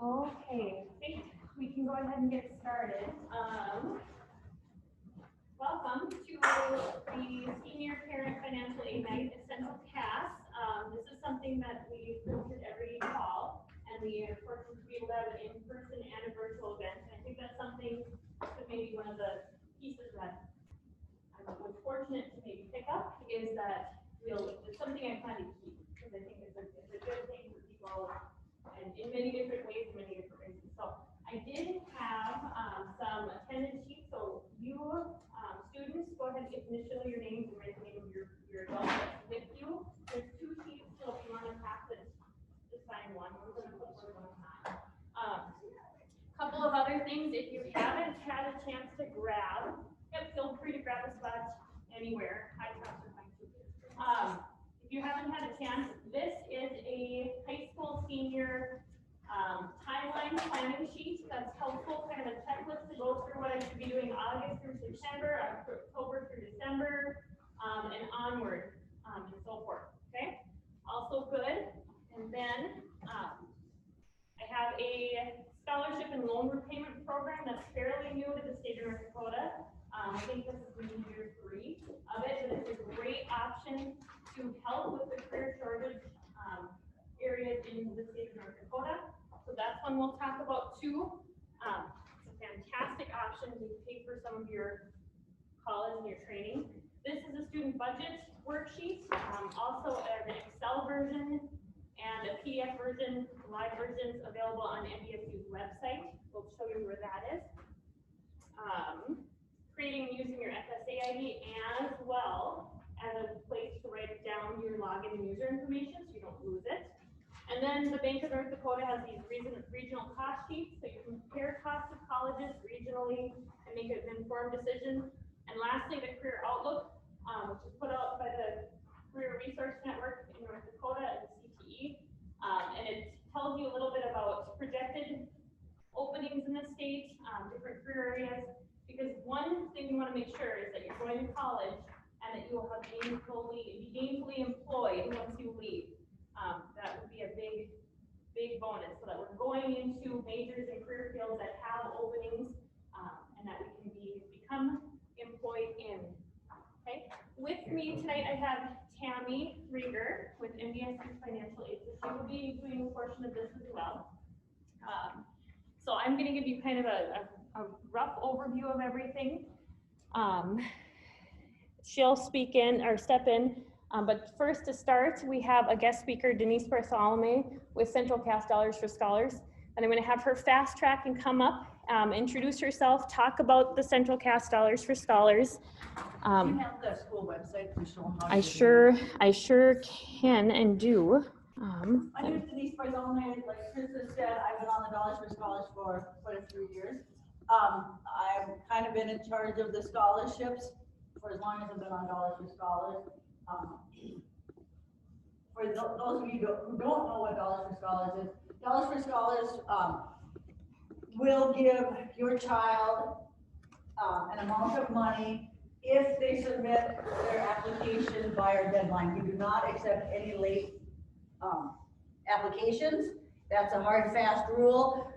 Okay, I think we can go ahead and get started. Welcome to the Senior Parent Financial Aid Night Essential CAS. This is something that we hosted every fall, and we are fortunate to be able to have an in-person and a virtual event. And I think that's something that maybe one of the pieces that was fortunate to maybe pick up is that it's something I plan to keep because I think it's a good thing for people and in many different ways, many different reasons. So I did have some attendance sheets. So you students, go ahead and initial your names and write the name of your adult that's with you. There's two sheets, so if you want to pass it, just sign one. We're going to put one on. Couple of other things, if you haven't had a chance to grab, feel free to grab a spot anywhere. High tops are fine too. If you haven't had a chance, this is a high school senior timeline planning sheet that's helpful, kind of a checklist to go through what I should be doing August through September, October through December, and onward, and so forth. Okay, also good. And then I have a scholarship and loan repayment program that's fairly new to the state of North Dakota. I think this is going to be year 3 of it, but it's a great option to help with the career shortage areas in the state of North Dakota. So that's one we'll talk about too. It's a fantastic option to pay for some of your college and your training. This is a student budget worksheet, also an Excel version and a PDF version, live versions available on NDSU's website. We'll show you where that is. Creating and using your FSA ID as well as a place to write down your login and user information so you don't lose it. And then the Bank of North Dakota has these regional cost sheets, so you compare costs of colleges regionally and make an informed decision. And lastly, the Career Outlook, which is put out by the Career Resource Network in North Dakota and CTE. And it tells you a little bit about projected openings in the state, different career areas, because one thing you want to make sure is that you're going to college and that you will have be gainfully employed once you leave. That would be a big bonus, so that we're going into majors and career fields that have openings, and that we can become employed in. Okay. With me tonight, I have Tammy Rieger with NDSU Financial Aid. So she will be doing a portion of this as well. So I'm going to give you kind of a rough overview of everything. She'll speak in or step in. But first to start, we have a guest speaker, Denise Bartholomew with Central CAS Dollars for Scholars. And I'm going to have her fast track and come up, introduce herself, talk about the Central CAS Dollars for Scholars. Do you have the school website to show how I sure can and do. My name is Denise Bartholomew. Like Chris has said, I've been on the Dollars for Scholars for quite a few years. I've kind of been in charge of the scholarships for as long as I've been on Dollars for Scholars. For those of you who don't know what Dollars for Scholars is, Dollars for Scholars will give your child an amount of money if they submit their application by our deadline. We do not accept any late applications. That's a hard, fast rule.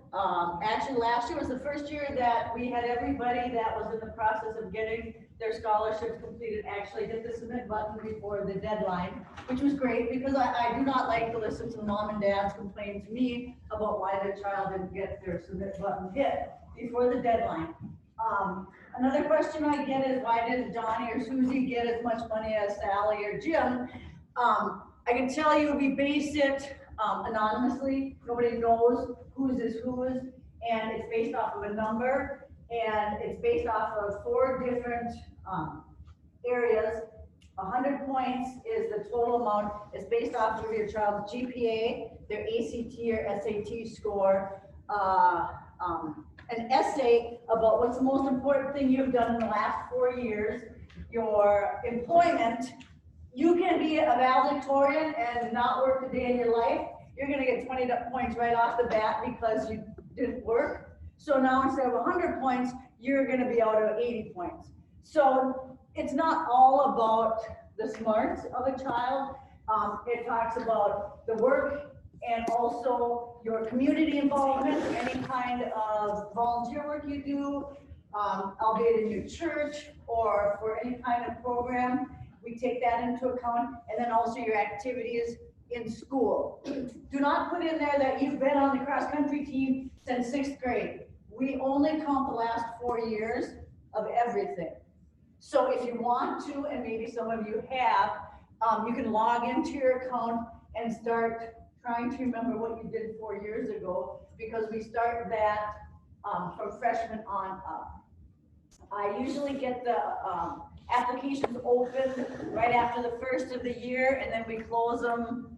Actually, last year was the first year that we had everybody that was in the process of getting their scholarships completed actually hit the submit button before the deadline, which was great because I do not like to listen to mom and dads complain to me about why their child didn't get their submit button hit before the deadline. Another question I get is, why didn't Johnny or Susie get as much money as Sally or Jim? I can tell you we base it anonymously. Nobody knows whose is whose, and it's based off of a number, and it's based off of 4 different areas. 100 points is the total amount. It's based off of your child's GPA, their ACT or SAT score, an essay about what's the most important thing you've done in the last 4 years, your employment. You can be a valedictorian and not work a day in your life. You're going to get 20 points right off the bat because you didn't work. So now instead of 100 points, you're going to be out of 80 points. So it's not all about the smarts of a child. It talks about the work and also your community involvement, any kind of volunteer work you do, albeit in your church or for any kind of program, we take that into account, and then also your activities in school. Do not put in there that you've been on the cross-country team since 6th grade. We only count the last 4 years of everything. So if you want to, and maybe some of you have, you can log into your account and start trying to remember what you did 4 years ago, because we start that from freshman on up. I usually get the applications open right after the first of the year, and then we close them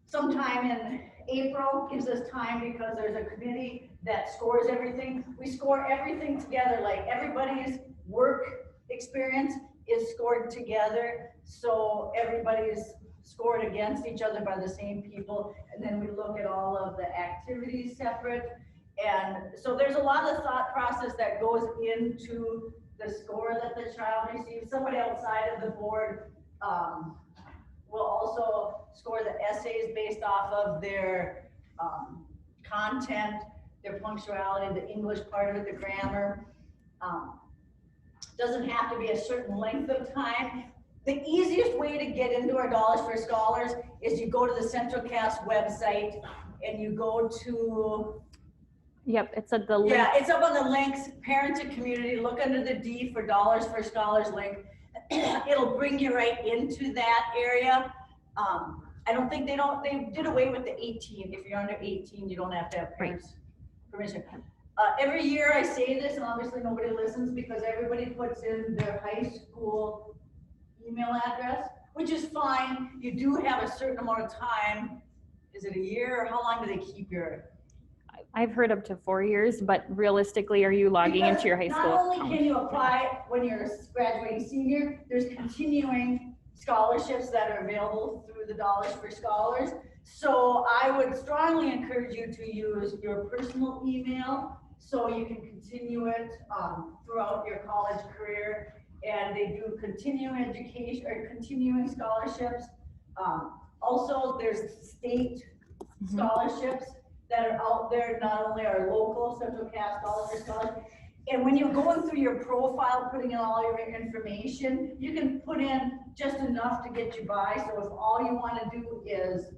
sometime in April. Gives us time because there's a committee that scores everything. We score everything together, like everybody's work experience is scored together, so everybody is scored against each other by the same people, and then we look at all of the activities separate. And so there's a lot of thought process that goes into the score that the child receives. Somebody outside of the board will also score the essays based off of their content, their punctuality, the English part of it, the grammar. Doesn't have to be a certain length of time. The easiest way to get into our Dollars for Scholars is you go to the Central Cast website and you go to, Yep, it's at the link. yeah, it's up on the links, parents and community, look under the D for Dollars for Scholars link. It'll bring you right into that area. I don't think they did away with the 18. If you're under 18, you don't have to have parents' permission. Every year I say this, and obviously nobody listens because everybody puts in their high school email address, which is fine. You do have a certain amount of time. Is it a year, or how long do they keep your? I've heard up to 4 years, but realistically, are you logging into your high school Not only account? can you apply when you're a graduating senior, there's continuing scholarships that are available through the Dollars for Scholars. So I would strongly encourage you to use your personal email so you can continue it throughout your college career. And they do continuing education or continuing scholarships. Also, there's state scholarships that are out there, not only our local Central Cast Dollars for Scholars. And when you're going through your profile, putting in all your information, you can put in just enough to get you by. So if all you want to do is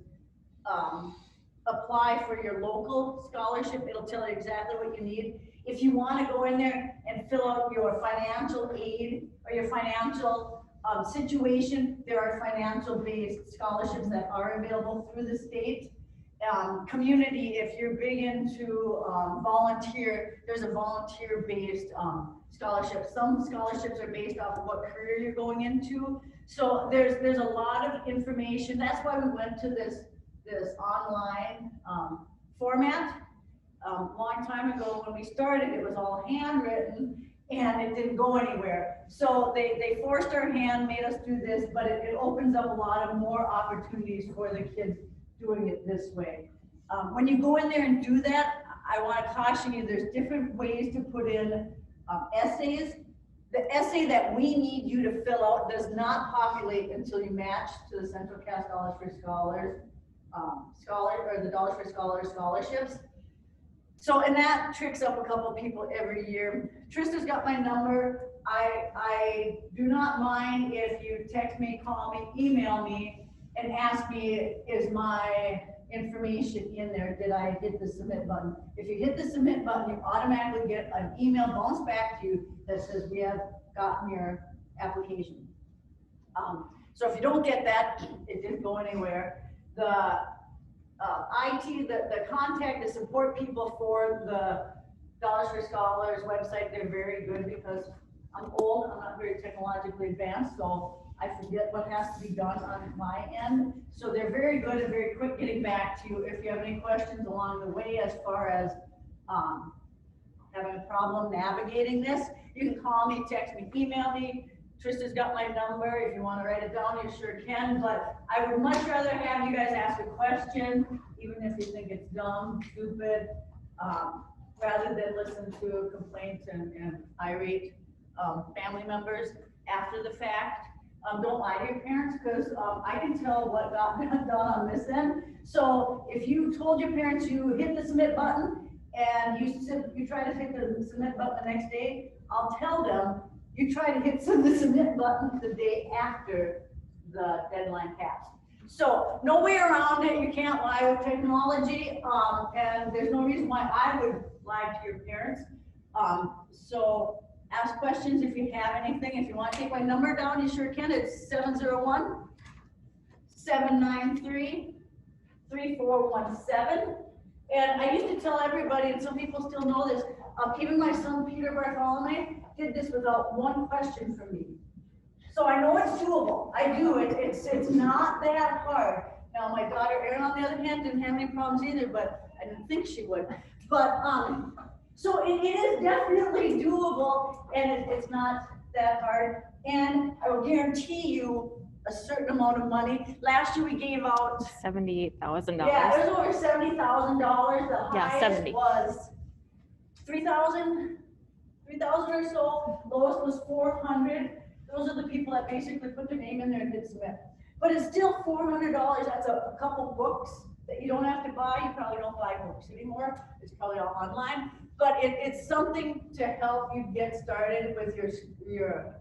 apply for your local scholarship, it'll tell you exactly what you need. If you want to go in there and fill out your financial aid or your financial situation, there are financial-based scholarships that are available through the state. Community, if you're big into volunteer, there's a volunteer-based scholarship. Some scholarships are based off of what career you're going into. So there's a lot of information. That's why we went to this online format. Long time ago when we started, it was all handwritten and it didn't go anywhere. So they forced our hand, made us do this, but it opens up a lot of more opportunities for the kids doing it this way. When you go in there and do that, I want to caution you, there's different ways to put in essays. The essay that we need you to fill out does not populate until you match to the Central Cast Dollars for Scholars, or the Dollars for Scholars scholarships. So, and that tricks up a couple people every year. Trista's got my number. I do not mind if you text me, call me, email me, and ask me, is my information in there? Did I hit the submit button? If you hit the submit button, you automatically get an email bounced back to you that says we have gotten your application. So if you don't get that, it didn't go anywhere. The IT, the contact, the support people for the Dollars for Scholars website, they're very good because I'm old, I'm not very technologically advanced, so I forget what has to be done on my end. So they're very good and very quick getting back to you if you have any questions along the way as far as having a problem navigating this. You can call me, text me, email me. Trista's got my number. If you want to write it down, you sure can. But I would much rather have you guys ask a question, even if you think it's dumb, stupid, rather than listen to complaints and irate family members after the fact. Don't lie to your parents, because I can tell what got done on this end. So if you told your parents you hit the submit button and you try to hit the submit button the next day, I'll tell them you try to hit the submit button the day after the deadline passed. So no way around it. You can't lie with technology, and there's no reason why I would lie to your parents. So ask questions if you have anything. If you want to take my number down, you sure can. It's 701-793-3417. And I used to tell everybody, and some people still know this, even my son Peter Bartholomew did this without one question from me. So I know it's doable. I do. It's not that hard. Now my daughter Erin, on the other hand, didn't have any problems either, but I didn't think she would. But so it is definitely doable, and it's not that hard. And I will guarantee you a certain amount of money. Last year we gave out $78,000. Yeah, it was over $70,000. The highest 70. was 3,000 or so. Lowest was 400. Those are the people that basically put their name in there and hit submit. But it's still $400. That's a couple books that you don't have to buy. You probably don't buy books anymore. It's probably all online. But it's something to help you get started with your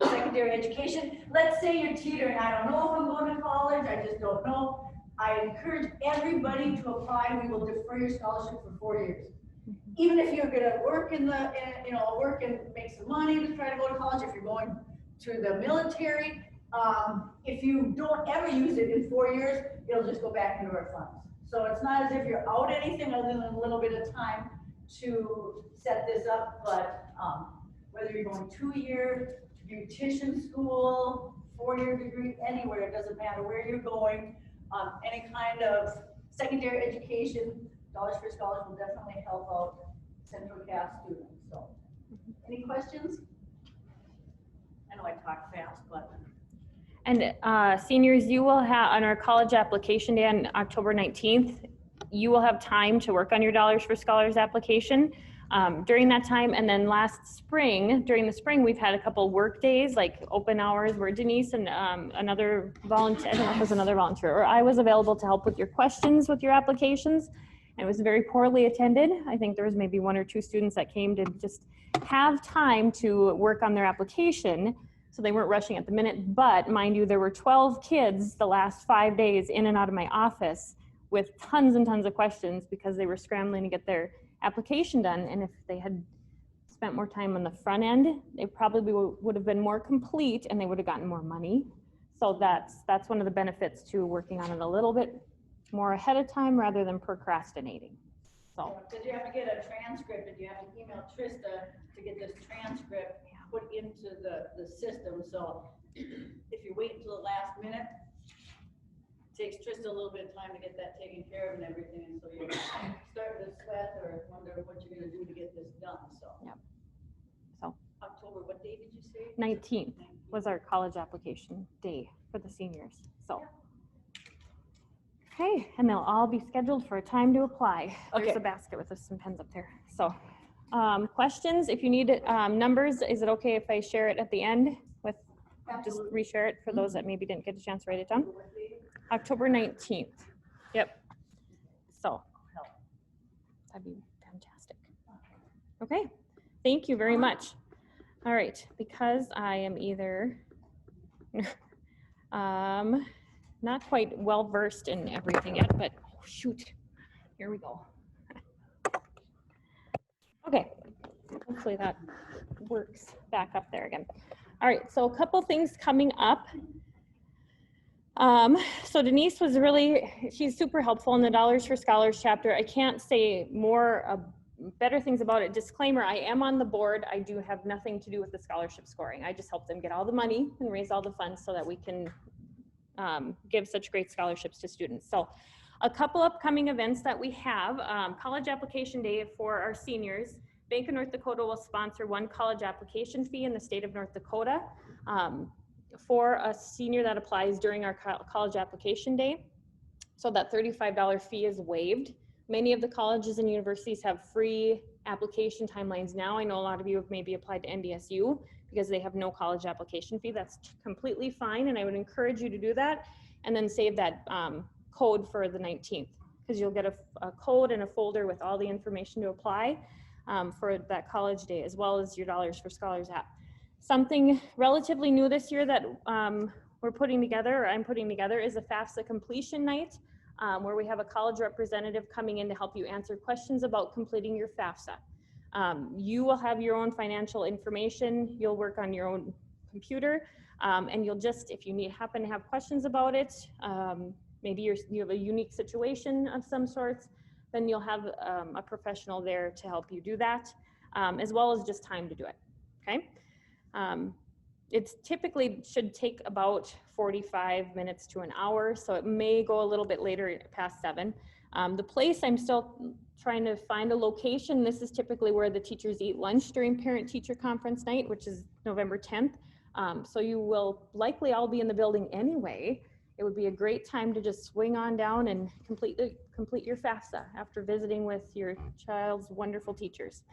secondary education. Let's say you're teetering. I don't know if I'm going to college. I just don't know. I encourage everybody to apply. We will defer your scholarship for 4 years. Even if you're going to work work and make some money to try to go to college, if you're going to the military, if you don't ever use it in 4 years, it'll just go back into our funds. So it's not as if you're out anything other than a little bit of time to set this up. But whether you're going 2-year, beautician school, 4-year degree, anywhere, it doesn't matter where you're going, any kind of secondary education, Dollars for Scholars will definitely help out Central Cass students. So, any questions? I know I talk fast, but. And seniors, you will have, on our college application day on October 19th, you will have time to work on your Dollars for Scholars application during that time. And then during the spring, we've had a couple work days, like open hours, where Denise and another volunteer, I don't know if it was another volunteer, or I was available to help with your questions with your applications. And it was very poorly attended. I think there was maybe 1 or 2 students that came to just have time to work on their application, so they weren't rushing at the minute. But mind you, there were 12 kids the last 5 days in and out of my office with tons and tons of questions because they were scrambling to get their application done. And if they had spent more time on the front end, they probably would have been more complete and they would have gotten more money. So that's one of the benefits to working on it a little bit more ahead of time rather than procrastinating. So. Because you have to get a transcript and you have to email Trista to get this transcript put into the system. So if you wait until the last minute, it takes Trista a little bit of time to get that taken care of and everything. And so you start to sweat or wonder what you're going to do to get this done. So. Yep. So. October, what day did you say? 19th was our college application day for the seniors. So. Yeah. Okay, and they'll all be scheduled for a time to apply. There's Okay. a basket with some pens up there. So, questions, if you need numbers, is it okay if I share it at the end with, Absolutely. just reshare it for those that maybe didn't get a chance to write it down? October 19th. Yep. So, that'd be fantastic. Okay, thank you very much. All right, because I am either not quite well versed in everything yet, but oh, shoot, here we go. Okay, hopefully that works back up there again. All right, so a couple things coming up. So Denise was she's super helpful in the Dollars for Scholars chapter. I can't say more better things about it. Disclaimer, I am on the board. I do have nothing to do with the scholarship scoring. I just help them get all the money and raise all the funds so that we can give such great scholarships to students. So a couple upcoming events that we have, college application day for our seniors. Bank of North Dakota will sponsor one college application fee in the state of North Dakota for a senior that applies during our college application day. So that $35 fee is waived. Many of the colleges and universities have free application timelines now. I know a lot of you have maybe applied to NDSU because they have no college application fee. That's completely fine, and I would encourage you to do that, and then save that code for the 19th, because you'll get a code and a folder with all the information to apply for that college day, as well as your Dollars for Scholars app. Something relatively new this year that we're putting together, or I'm putting together, is a FAFSA completion night, where we have a college representative coming in to help you answer questions about completing your FAFSA. You will have your own financial information, you'll work on your own computer, and you'll just, if you happen to have questions about it, maybe you have a unique situation of some sorts, then you'll have a professional there to help you do that, as well as just time to do it, okay? It's typically should take about 45 minutes to an hour, so it may go a little bit later past 7. The place, I'm still trying to find a location. This is typically where the teachers eat lunch during parent-teacher conference night, which is November 10th. So you will likely all be in the building anyway. It would be a great time to just swing on down and complete your FAFSA after visiting with your child's wonderful teachers.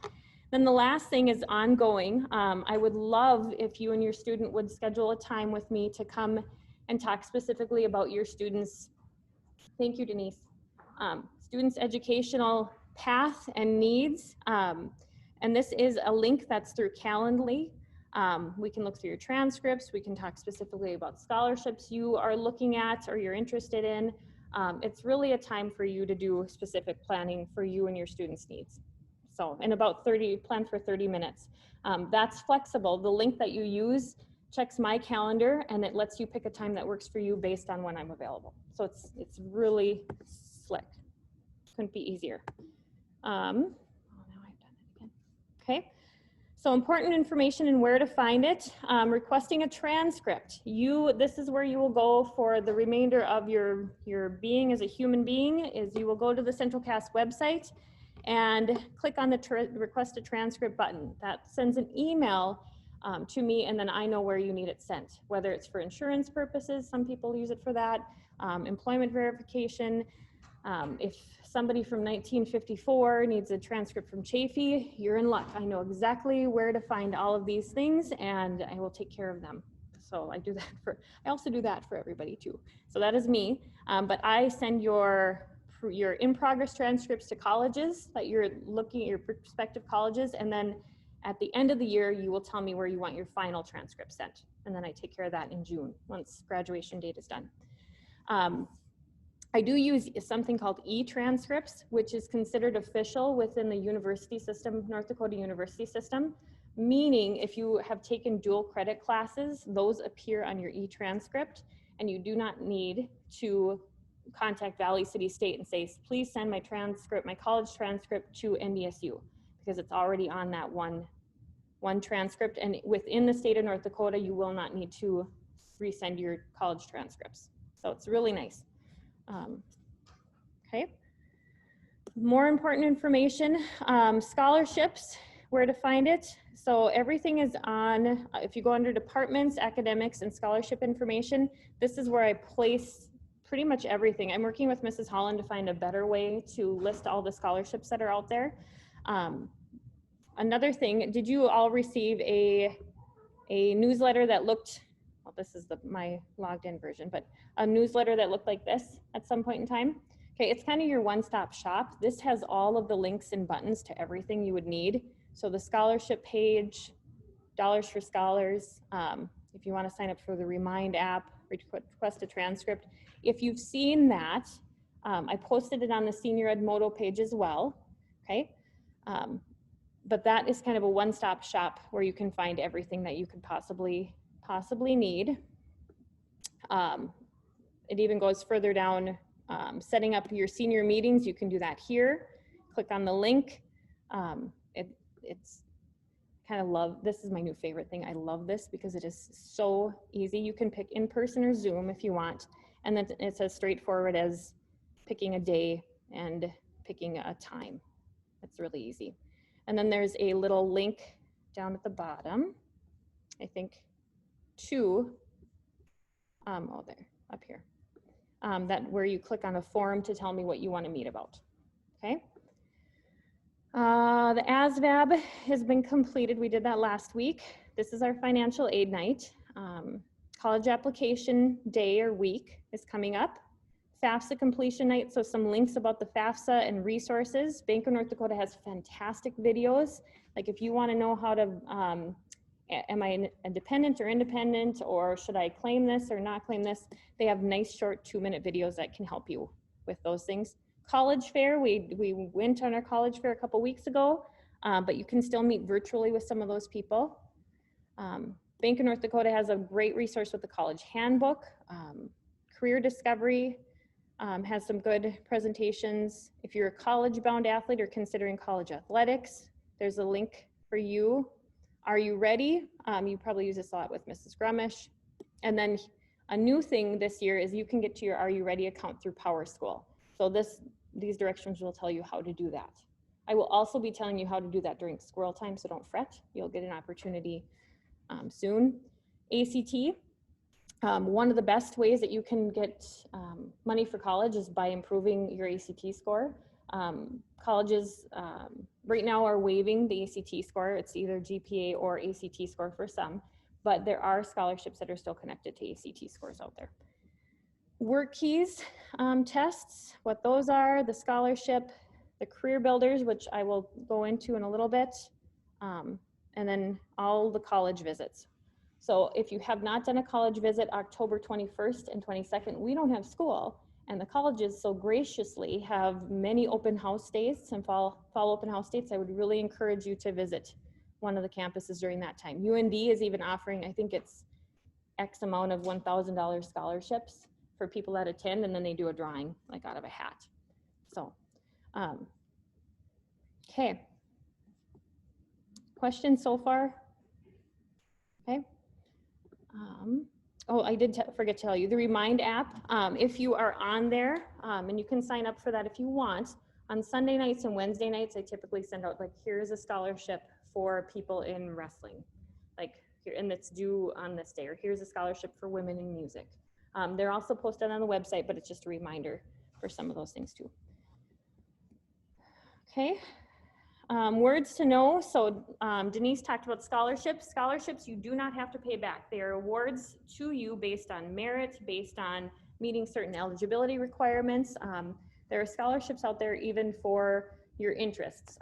Then the last thing is ongoing. I would love if you and your student would schedule a time with me to come and talk specifically about your students', thank you, Denise, students' educational path and needs. And this is a link that's through Calendly. We can look through your transcripts. We can talk specifically about scholarships you are looking at or you're interested in. It's really a time for you to do specific planning for you and your students' needs. So in about plan for 30 minutes. That's flexible. The link that you use checks my calendar and it lets you pick a time that works for you based on when I'm available. So it's really slick. Couldn't be easier. Oh, now I've done it again. Okay. So important information and where to find it. Requesting a transcript. This is where you will go for the remainder of your being as a human being, is you will go to the Central Cast website and click on the request a transcript button. That sends an email to me, and then I know where you need it sent, whether it's for insurance purposes, some people use it for that, employment verification. If somebody from 1954 needs a transcript from Chafee, you're in luck. I know exactly where to find all of these things, and I will take care of them. So I also do that for everybody too. So that is me, but I send your in-progress transcripts to colleges that you're looking at, your prospective colleges, and then at the end of the year, you will tell me where you want your final transcript sent. And then I take care of that in June, once graduation date is done. I do use something called e-transcripts, which is considered official within the university system, North Dakota University system, meaning if you have taken dual credit classes, those appear on your e-transcript, and you do not need to contact Valley City State and say, please send my transcript, my college transcript to NDSU, because it's already on that one transcript. And within the state of North Dakota, you will not need to resend your college transcripts. So it's really nice. Okay. More important information, scholarships, where to find it. So everything is on, if you go under departments, academics, and scholarship information, this is where I place pretty much everything. I'm working with Mrs. Holland to find a better way to list all the scholarships that are out there. Another thing, did you all receive a newsletter that looked, well, this is my logged in version, but a newsletter that looked like this at some point in time? Okay, it's kind of your one-stop shop. This has all of the links and buttons to everything you would need. So the scholarship page, Dollars for Scholars, if you want to sign up for the Remind app, request a transcript. If you've seen that, I posted it on the Senior Ed Moto page as well, okay? But that is kind of a one-stop shop where you can find everything that you could possibly need. It even goes further down, setting up your senior meetings. You can do that here. Click on the link. It's kind of this is my new favorite thing. I love this because it is so easy. You can pick in-person or Zoom if you want. And then it's as straightforward as picking a day and picking a time. It's really easy. And then there's a little link down at the bottom, I think, to, there, up here, where you click on a form to tell me what you want to meet about, okay? The ASVAB has been completed. We did that last week. this is our financial aid night. College application day or week is coming up. FAFSA completion night, so some links about the FAFSA and resources. Bank of North Dakota has fantastic videos. Like if you want to know how to, am I a dependent or independent, or should I claim this or not claim this? They have nice short 2-minute videos that can help you with those things. College fair, we went on our college fair a couple weeks ago, but you can still meet virtually with some of those people. Bank of North Dakota has a great resource with the college handbook. Career Discovery has some good presentations. If you're a college-bound athlete or considering college athletics, there's a link for you. Are You Ready? You probably use this a lot with Mrs. Grumish. And then a new thing this year is you can get to your Are You Ready account through PowerSchool. So these directions will tell you how to do that. I will also be telling you how to do that during squirrel time, so don't fret. You'll get an opportunity soon. ACT, one of the best ways that you can get money for college is by improving your ACT score. Colleges right now are waiving the ACT score. It's either GPA or ACT score for some, but there are scholarships that are still connected to ACT scores out there. Work Keys tests, what those are, the scholarship, the career builders, which I will go into in a little bit, and then all the college visits. So if you have not done a college visit October 21st and 22nd, we don't have school, and the colleges so graciously have many open house days, some fall open house dates. I would really encourage you to visit one of the campuses during that time. UND is even offering, I think it's X amount of $1,000 scholarships for people that attend, and then they do a drawing like out of a hat. So, okay. Questions so far? Okay. Oh, I did forget to tell you, the Remind app, if you are on there, and you can sign up for that if you want, on Sunday nights and Wednesday nights, I typically send out like, here's a scholarship for people in wrestling, like here, and it's due on this day, or here's a scholarship for women in music. They're also posted on the website, but it's just a reminder for some of those things too. Okay. Words to know. So Denise talked about scholarships. Scholarships you do not have to pay back. They are awards to you based on merit, based on meeting certain eligibility requirements. There are scholarships out there even for your interests,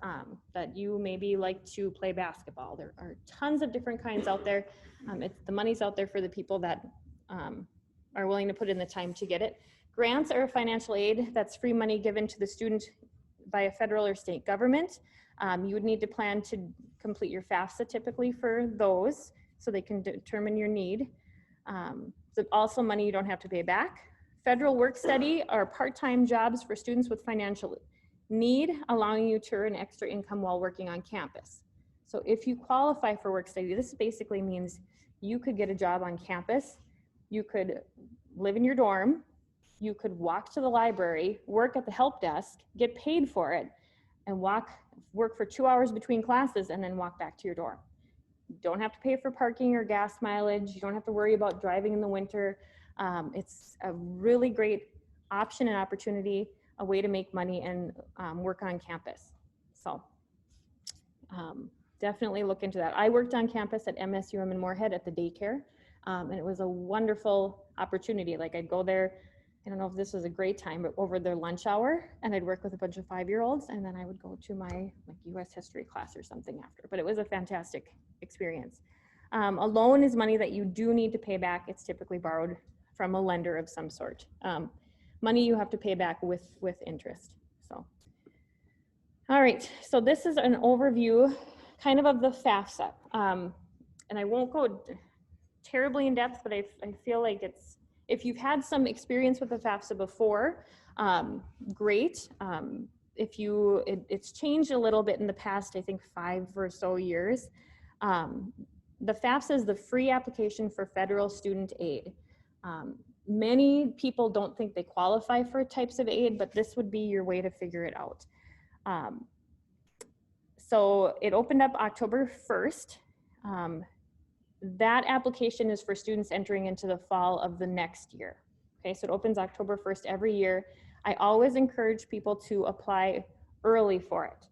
that you maybe like to play basketball. There are tons of different kinds out there. The money's out there for the people that are willing to put in the time to get it. Grants are financial aid. That's free money given to the student by a federal or state government. You would need to plan to complete your FAFSA typically for those, so they can determine your need. So also money you don't have to pay back. Federal work study are part-time jobs for students with financial need, allowing you to earn extra income while working on campus. So if you qualify for work study, this basically means you could get a job on campus, you could live in your dorm, you could walk to the library, work at the help desk, get paid for it, and work for 2 hours between classes and then walk back to your dorm. You don't have to pay for parking or gas mileage. You don't have to worry about driving in the winter. It's a really great option and opportunity, a way to make money and work on campus. So definitely look into that. I worked on campus at MSUM in Moorhead at the daycare, and it was a wonderful opportunity. Like I'd go there, I don't know if this was a great time, but over their lunch hour, and I'd work with a bunch of 5-year-olds, and then I would go to my US history class or something after. But it was a fantastic experience. A loan is money that you do need to pay back. It's typically borrowed from a lender of some sort. Money you have to pay back with interest. So, all right. So this is an overview, kind of the FAFSA, and I won't go terribly in depth, but I feel like if you've had some experience with the FAFSA before, great. It's changed a little bit in the past, I think 5 or so years. The FAFSA is the free application for federal student aid. Many people don't think they qualify for types of aid, but this would be your way to figure it out. So it opened up October 1st. That application is for students entering into the fall of the next year. Okay, so it opens October 1st every year. I always encourage people to apply early for it.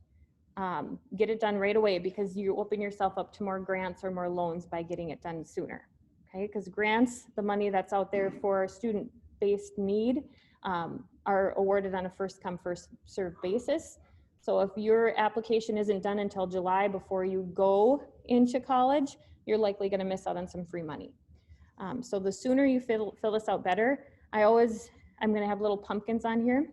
get it done right away, because you open yourself up to more grants or more loans by getting it done sooner. Okay, because grants, the money that's out there for student-based need, are awarded on a first come, first served basis. So if your application isn't done until July before you go into college, you're likely going to miss out on some free money. So the sooner you fill this out, better. I'm going to have little pumpkins on here.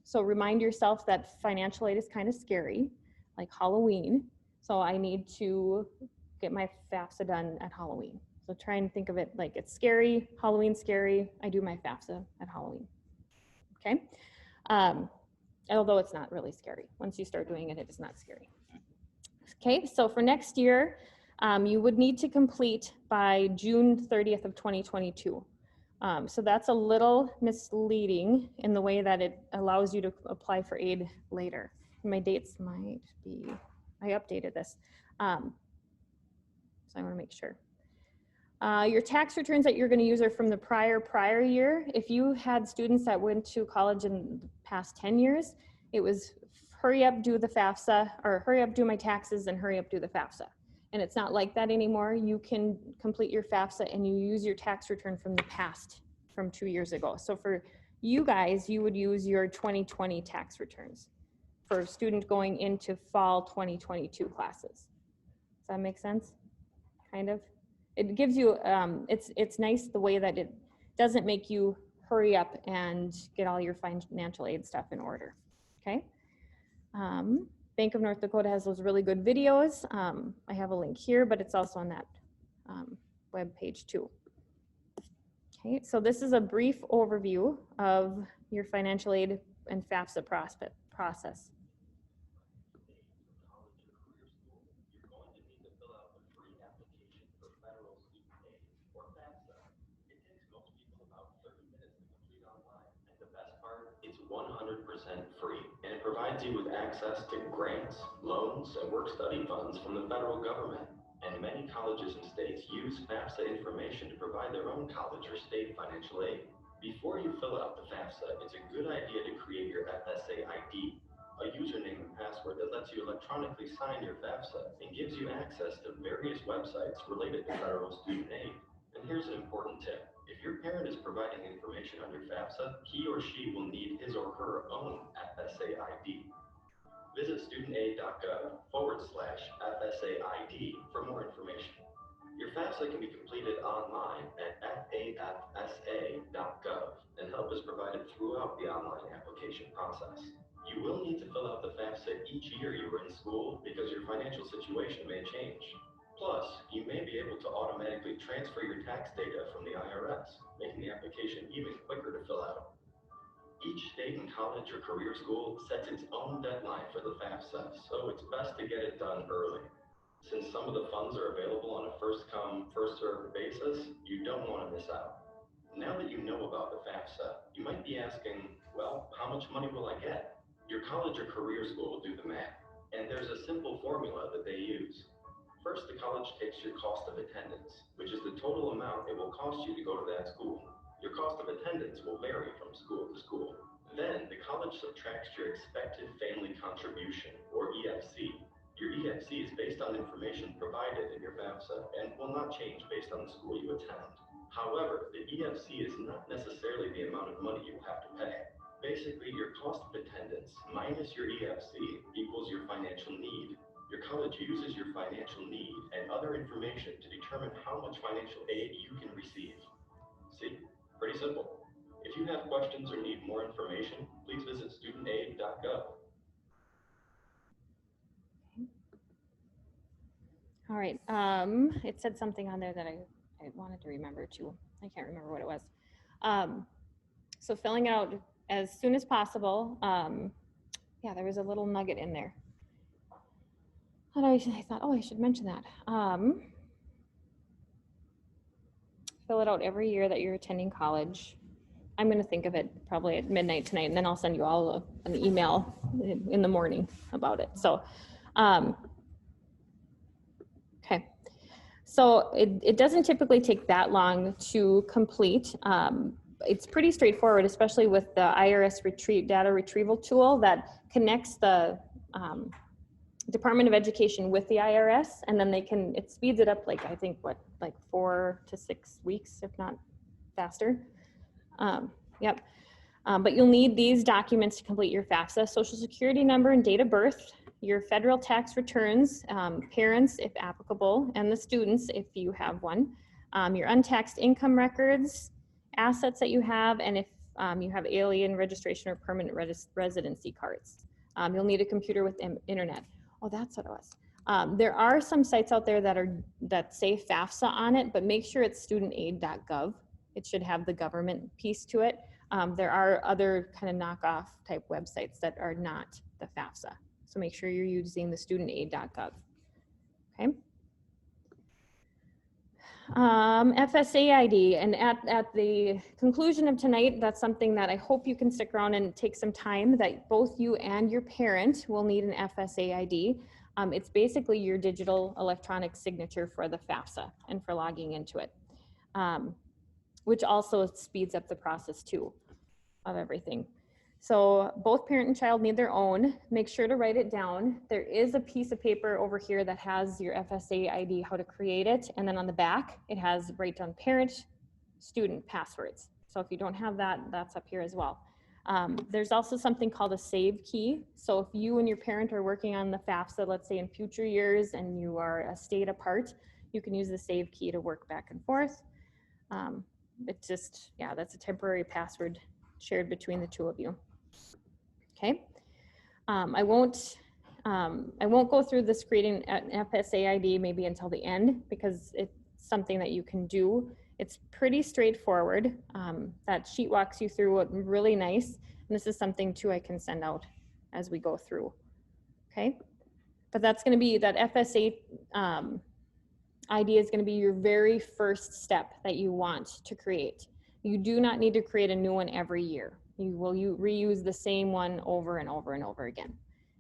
So remind yourself that financial aid is kind of scary, like Halloween. So I need to get my FAFSA done at Halloween. So try and think of it like it's scary, Halloween's scary, I do my FAFSA at Halloween. Okay? Although it's not really scary. Once you start doing it, it is not scary. Okay, so for next year, you would need to complete by June 30th of 2022. So that's a little misleading in the way that it allows you to apply for aid later. My dates might be, I updated this. So I want to make sure. Your tax returns that you're going to use are from the prior year. If you had students that went to college in the past 10 years, it was hurry up, do the FAFSA, or hurry up, do my taxes, and hurry up, do the FAFSA. And it's not like that anymore. You can complete your FAFSA and you use your tax return from the past, from 2 years ago. So for you guys, you would use your 2020 tax returns for a student going into fall 2022 classes. Does that make sense? Kind of. It gives you, it's nice the way that it doesn't make you hurry up and get all your financial aid stuff in order, okay? Bank of North Dakota has those really good videos. I have a link here, but it's also on that web page too. Okay, so this is a brief overview of your financial aid and FAFSA process. It's 100% free, and it provides you with access to grants, loans, and work-study funds from the federal government. And many colleges and states use FAFSA information to provide their own college or state financial aid. Before you fill out the FAFSA, it's a good idea to create your FSA ID, a username and password that lets you electronically sign your FAFSA and gives you access to various websites related to federal student aid. And here's an important tip. If your parent is providing information on your FAFSA, he or she will need his or her own FSA ID. Visit studentaid.gov/FSA ID for more information. Your FAFSA can be completed online at fafsa.gov, and help is provided throughout the online application process. You will need to fill out the FAFSA each year you are in school because your financial situation may change. Plus, you may be able to automatically transfer your tax data from the IRS, making the application even quicker to fill out. Each state and college or career school sets its own deadline for the FAFSA, so it's best to get it done early. Since some of the funds are available on a first-come, first-served basis, you don't want to miss out. Now that you know about the FAFSA, you might be asking, well, how much money will I get? Your college or career school will do the math, and there's a simple formula that they use. First, the college takes your cost of attendance, which is the total amount it will cost you to go to that school. Your cost of attendance will vary from school to school. Then, the college subtracts your expected family contribution, or EFC. Your EFC is based on information provided in your FAFSA and will not change based on the school you attend. However, the EFC is not necessarily the amount of money you will have to pay. Basically, your cost of attendance minus your EFC equals your financial need. Your college uses your financial need and other information to determine how much financial aid you can receive. See? Pretty simple. If you have questions or need more information, please visit studentaid.gov. All right, it said something on there that I wanted to remember too. I can't remember what it was. So filling it out as soon as possible. Yeah, there was a little nugget in there. And I thought, oh, I should mention that. Fill it out every year that you're attending college. I'm going to think of it probably at midnight tonight, and then I'll send you all an email in the morning about it. So, okay. So it doesn't typically take that long to complete. It's pretty straightforward, especially with the IRS data retrieval tool that connects the Department of Education with the IRS, and then it speeds it up like, I think, like 4 to 6 weeks, if not faster. Yep. But you'll need these documents to complete your FAFSA: Social Security number and date of birth, your federal tax returns, parents if applicable, and the students if you have one, your untaxed income records, assets that you have, and if you have alien registration or permanent residency cards. You'll need a computer with internet. Oh, that's what it was. There are some sites out there that say FAFSA on it, but make sure it's studentaid.gov. It should have the government piece to it. There are other kind of knockoff type websites that are not the FAFSA. So make sure you're using the studentaid.gov. Okay. FSA ID, and at the conclusion of tonight, that's something that I hope you can stick around and take some time, that both you and your parent will need an FSA ID. It's basically your digital electronic signature for the FAFSA and for logging into it, which also speeds up the process too of everything. So both parent and child need their own. Make sure to write it down. There is a piece of paper over here that has your FSA ID, how to create it. And then on the back, it has write down parent, student passwords. So if you don't have that, that's up here as well. There's also something called a save key. So if you and your parent are working on the FAFSA, let's say in future years, and you are a state apart, you can use the save key to work back and forth. It's just, yeah, that's a temporary password shared between the two of you. Okay. I won't go through this creating an FSA ID maybe until the end, because it's something that you can do. It's pretty straightforward. That sheet walks you through it really nice. And this is something too I can send out as we go through. Okay. But that's going to be, that FSA ID is going to be your very first step that you want to create. You do not need to create a new one every year. You will reuse the same one over and over and over again.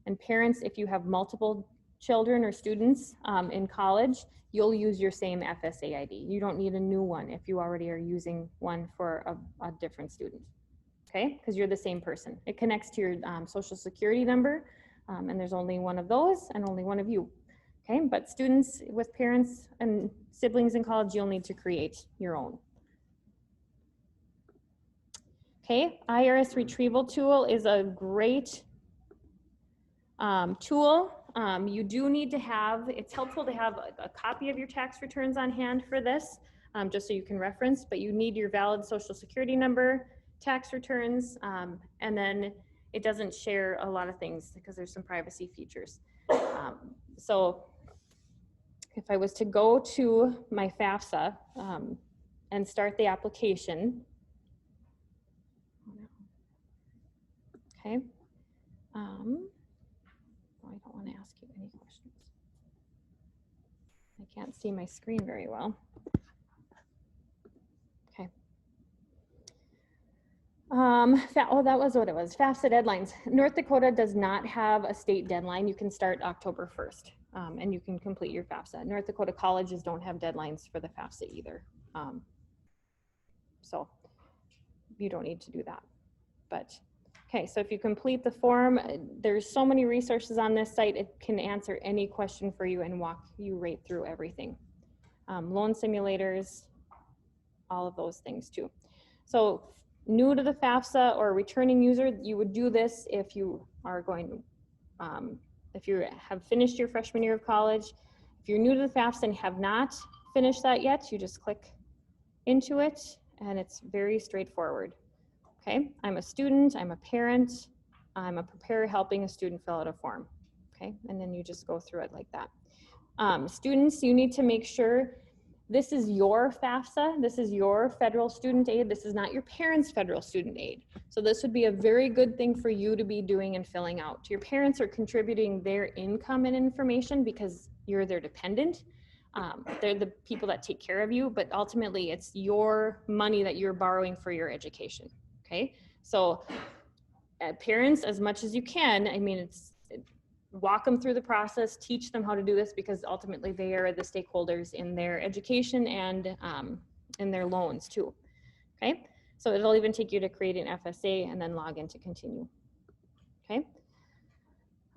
And parents, if you have multiple children or students in college, you'll use your same FSA ID. You don't need a new one if you already are using one for a different student, okay? Because you're the same person. It connects to your social security number, and there's only one of those and only one of you, okay? But students with parents and siblings in college, you'll need to create your own. Okay, IRS retrieval tool is a great tool. You do need to have, it's helpful to have a copy of your tax returns on hand for this, just so you can reference, but you need your valid social security number, tax returns, and then it doesn't share a lot of things because there's some privacy features. So if I was to go to my FAFSA and start the application, okay. I don't want to ask you any questions. I can't see my screen very well. Okay. Oh, that was what it was. FAFSA deadlines. North Dakota does not have a state deadline. You can start October 1st, and you can complete your FAFSA. North Dakota colleges don't have deadlines for the FAFSA either. So you don't need to do that, but okay, so if you complete the form, there's so many resources on this site. It can answer any question for you and walk you right through everything. Loan simulators, all of those things too. So new to the FAFSA or returning user, you would do this if you are going, if you have finished your freshman year of college. If you're new to the FAFSA and have not finished that yet, you just click into it and it's very straightforward. Okay, I'm a student, I'm a parent, I'm a preparer helping a student fill out a form. Okay, and then you just go through it like that. Students, you need to make sure this is your FAFSA, this is your federal student aid, this is not your parents' federal student aid. So this would be a very good thing for you to be doing and filling out. Your parents are contributing their income and information because you're their dependent. They're the people that take care of you, but ultimately it's your money that you're borrowing for your education. Okay, so parents, as much as you can, I mean, walk them through the process, teach them how to do this because ultimately they are the stakeholders in their education and in their loans too. Okay, so it'll even take you to create an FSA and then log in to continue. Okay,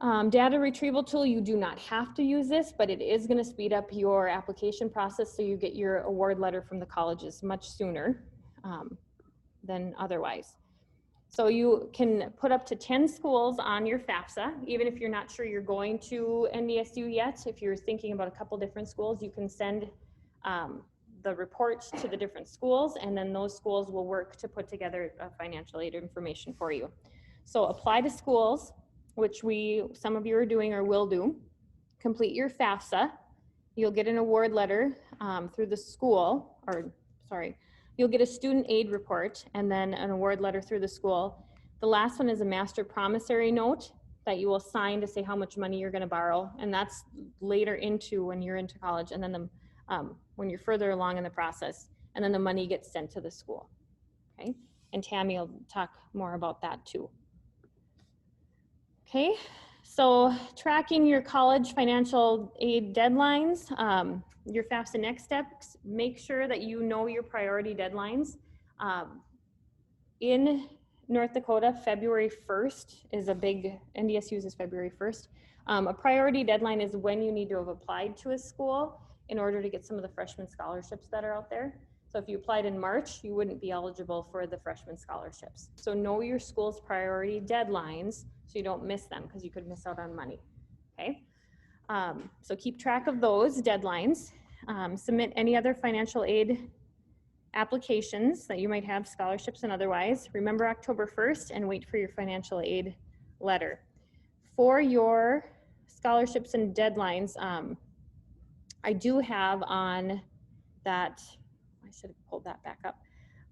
Data retrieval tool, you do not have to use this, but it is going to speed up your application process so you get your award letter from the colleges much sooner than otherwise. So you can put up to 10 schools on your FAFSA, even if you're not sure you're going to NDSU yet. If you're thinking about a couple different schools, you can send the report to the different schools, and then those schools will work to put together financial aid information for you. So apply to schools, which some of you are doing or will do. Complete your FAFSA. You'll get an award letter through the school, you'll get a student aid report and then an award letter through the school. The last one is a master promissory note that you will sign to say how much money you're going to borrow, and that's later into when you're into college, and then when you're further along in the process, and then the money gets sent to the school. Okay, and Tammy will talk more about that too. Okay, so tracking your college financial aid deadlines, your FAFSA next steps, make sure that you know your priority deadlines. In North Dakota, February 1st is a big, NDS uses February 1st. A priority deadline is when you need to have applied to a school in order to get some of the freshman scholarships that are out there. So if you applied in March, you wouldn't be eligible for the freshman scholarships. So know your school's priority deadlines so you don't miss them, because you could miss out on money, okay? So keep track of those deadlines. Submit any other financial aid applications that you might have, scholarships and otherwise. Remember October 1st and wait for your financial aid letter. For your scholarships and deadlines, I do have on that, I should have pulled that back up.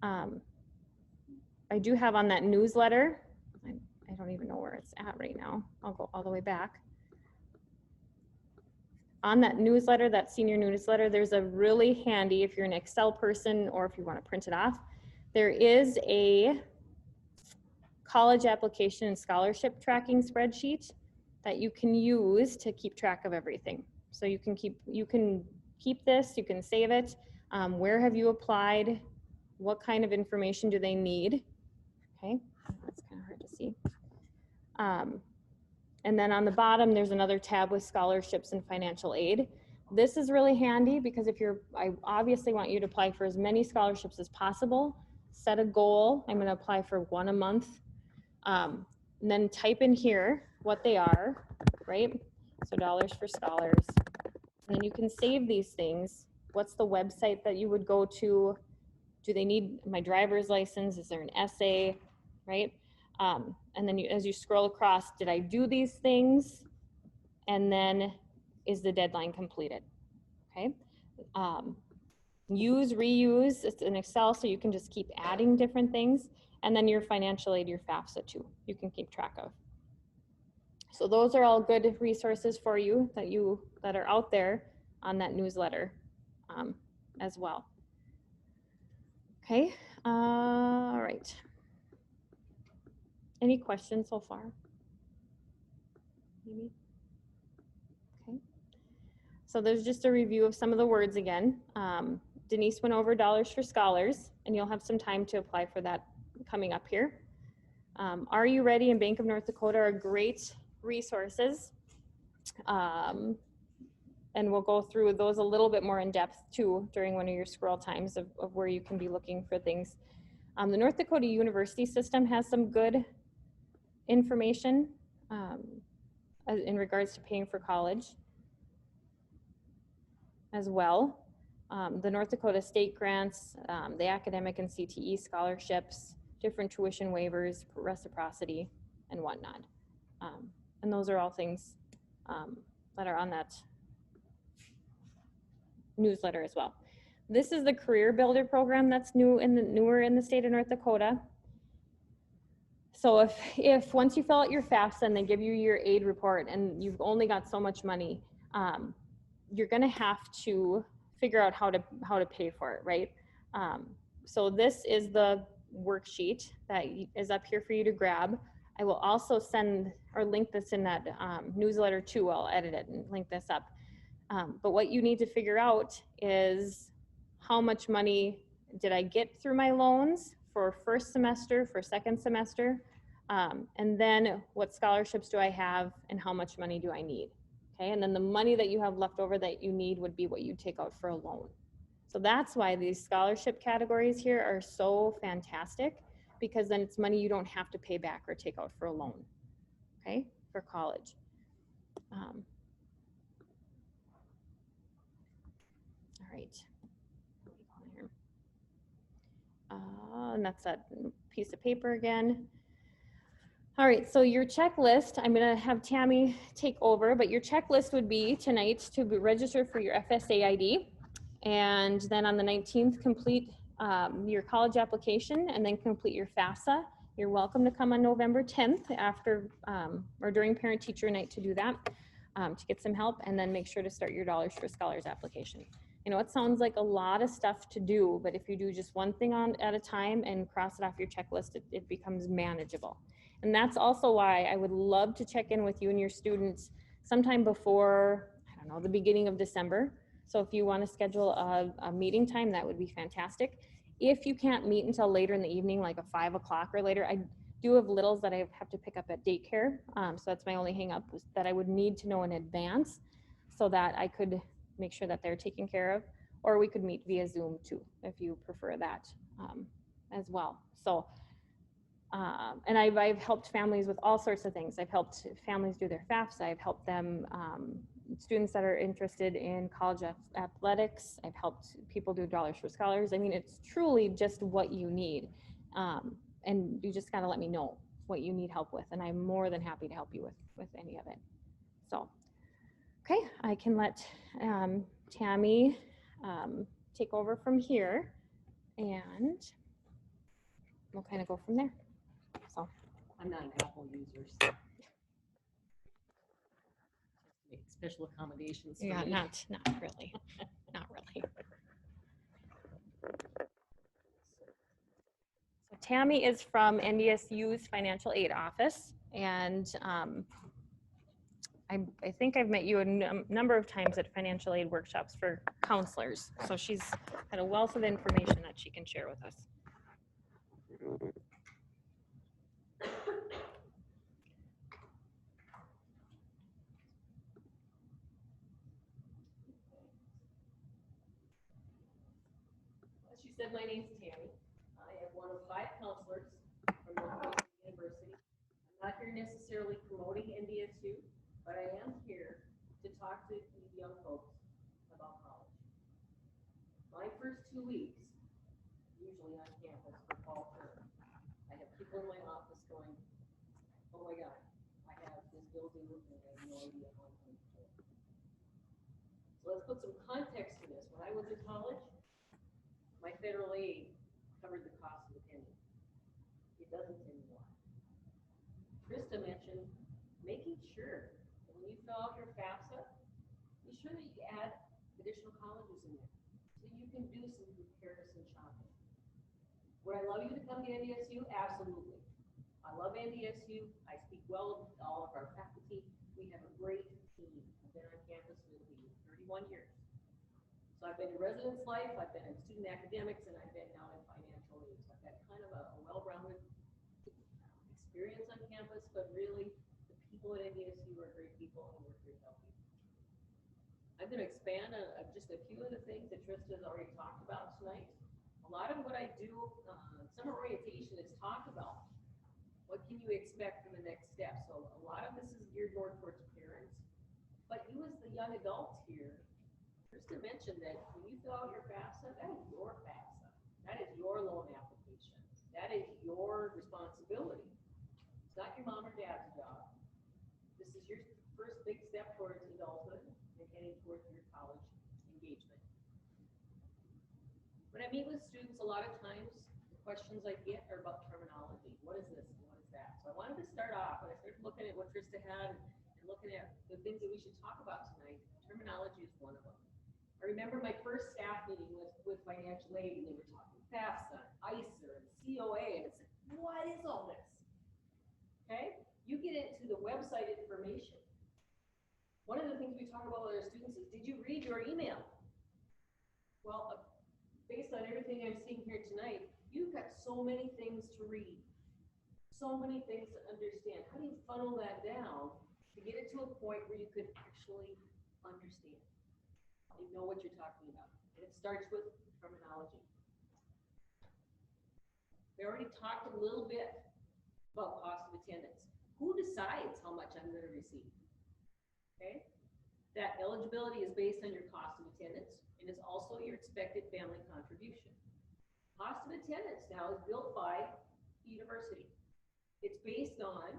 I do have on that newsletter, I don't even know where it's at right now. I'll go all the way back. On that newsletter, that senior newsletter, there's a really handy, if you're an Excel person or if you want to print it off, there is a college application and scholarship tracking spreadsheet that you can use to keep track of everything. So you can keep this, you can save it. Where have you applied? What kind of information do they need? Okay, that's kind of hard to see. And then on the bottom, there's another tab with scholarships and financial aid. This is really handy because I obviously want you to apply for as many scholarships as possible. Set a goal. I'm going to apply for one a month. And then type in here what they are, right? So dollars for scholars. And then you can save these things. What's the website that you would go to? Do they need my driver's license? Is there an essay, right? And then as you scroll across, did I do these things? And then is the deadline completed? Okay. Use, reuse, it's in Excel, so you can just keep adding different things. And then your financial aid, your FAFSA too, you can keep track of. So those are all good resources for you that are out there on that newsletter as well. Okay, all right. Any questions so far? Maybe? Okay. So there's just a review of some of the words again. Denise went over dollars for scholars, and you'll have some time to apply for that coming up here. Are You Ready and Bank of North Dakota are great resources. And we'll go through those a little bit more in depth too during one of your scroll times of where you can be looking for things. The North Dakota University System has some good information in regards to paying for college as well. The North Dakota state grants, the academic and CTE scholarships, different tuition waivers, reciprocity, and whatnot. And those are all things that are on that newsletter as well. This is the Career Builder program that's newer in the state of North Dakota. So if once you fill out your FAFSA and they give you your aid report and you've only got so much money, you're going to have to figure out how to pay for it, right? So this is the worksheet that is up here for you to grab. I will also send or link this in that newsletter too. I'll edit it and link this up. But what you need to figure out is how much money did I get through my loans for first semester, for second semester? And then what scholarships do I have and how much money do I need? Okay, and then the money that you have left over that you need would be what you take out for a loan. So that's why these scholarship categories here are so fantastic, because then it's money you don't have to pay back or take out for a loan, okay, for college. All right. And that's that piece of paper again. All right, so your checklist, I'm gonna have Tammy take over, but your checklist would be tonight to register for your FSA ID. And then on the 19th, complete your college application and then complete your FAFSA. You're welcome to come on November 10th after or during parent teacher night to do that, to get some help, and then make sure to start your Dollars for Scholars application. You know, it sounds like a lot of stuff to do, but if you do just one thing at a time and cross it off your checklist, it becomes manageable. And that's also why I would love to check in with you and your students sometime before, I don't know, the beginning of December. So if you want to schedule a meeting time, that would be fantastic. If you can't meet until later in the evening, like a 5 o'clock or later, I do have littles that I have to pick up at daycare. So that's my only hang up, was that I would need to know in advance so that I could make sure that they're taken care of. Or we could meet via Zoom too, if you prefer that as well. So, and I've helped families with all sorts of things. I've helped families do their FAFSA. I've helped them, students that are interested in college athletics. I've helped people do Dollars for Scholars. I mean, it's truly just what you need. And you just gotta let me know what you need help with, and I'm more than happy to help you with any of it. So, okay, I can let Tammy take over from here, and we'll kind of go from there. So. I'm not an Apple user, so make special accommodations for Yeah, me. not really, not really. So Tammy is from NDSU's financial aid office, and I think I've met you a number of times at financial aid workshops for counselors. So she's got a wealth of information that she can share with us. As she said, my name's Tammy. I am one of 5 counselors from Northwestern University. I'm not here necessarily promoting NDSU, but I am here to talk to these young folks about college. My first 2 weeks, usually on campus for fall term, I have people in my office going, oh my God, I have this bill due and I have no idea how I'm going to pay it. So let's put some context to this. When I was in college, my federal aid covered the cost of the penny. It doesn't anymore. Krista mentioned making sure that when you fill out your FAFSA, be sure that you add additional colleges in there so you can do some comparison shopping. Would I love you to come to NDSU? Absolutely. I love NDSU. I speak well of all of our faculty. We have a great team. I've been on campus for 31 years. So I've been in residence life, I've been in student academics, and I've been now in financial aid. So I've got kind of a well-rounded experience on campus, but really the people at NDSU are great people and we're here to help you. I'm going to expand on just a few of the things that Trista has already talked about tonight. A lot of what I do, summer orientation, is talk about what can you expect from the next step. So a lot of this is geared more towards parents, but you as the young adults here, Krista mentioned that when you fill out your FAFSA, that is your FAFSA. That is your loan application. That is your responsibility. It's not your mom or dad's job. This is your first big step towards adulthood and heading towards your college engagement. When I meet with students, a lot of times the questions I get are about terminology. What is this and what is that? So I wanted to start off, when I started looking at what Krista had and looking at the things that we should talk about tonight, terminology is one of them. I remember my first staff meeting with financial aid, and they were talking FAFSA, ICER, and COA, and it's like, what is all this? Okay? You get into the website information. One of the things we talk about with our students is, did you read your email? Well, based on everything I'm seeing here tonight, you've got so many things to read. so many things to understand. How do you funnel that down to get it to a point where you could actually understand? You know what you're talking about. And it starts with terminology. We already talked a little bit about cost of attendance. Who decides how much I'm going to receive? Okay? That eligibility is based on your cost of attendance and is also your expected family contribution. Cost of attendance now is built by the university. It's based on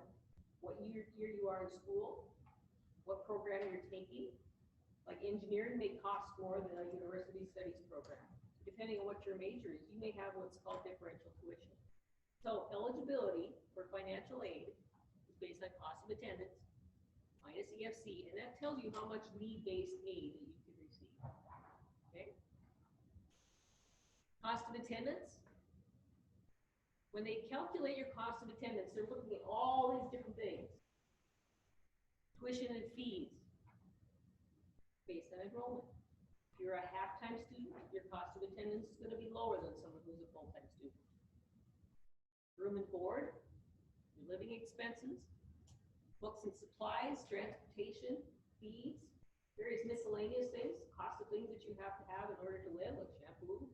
what year you are in school, what program you're taking. Like engineering may cost more than a university studies program. Depending on what your major is, you may have what's called differential tuition. So eligibility for financial aid is based on cost of attendance minus EFC, and that tells you how much need-based aid that you can receive. Okay? Cost of attendance. When they calculate your cost of attendance, they're looking at all these different things. Tuition and fees, based on enrollment. If you're a half-time student, your cost of attendance is going to be lower than someone who's a full-time student. Room and board, your living expenses, books and supplies, transportation, fees, various miscellaneous things, cost of things that you have to have in order to live, like shampoo,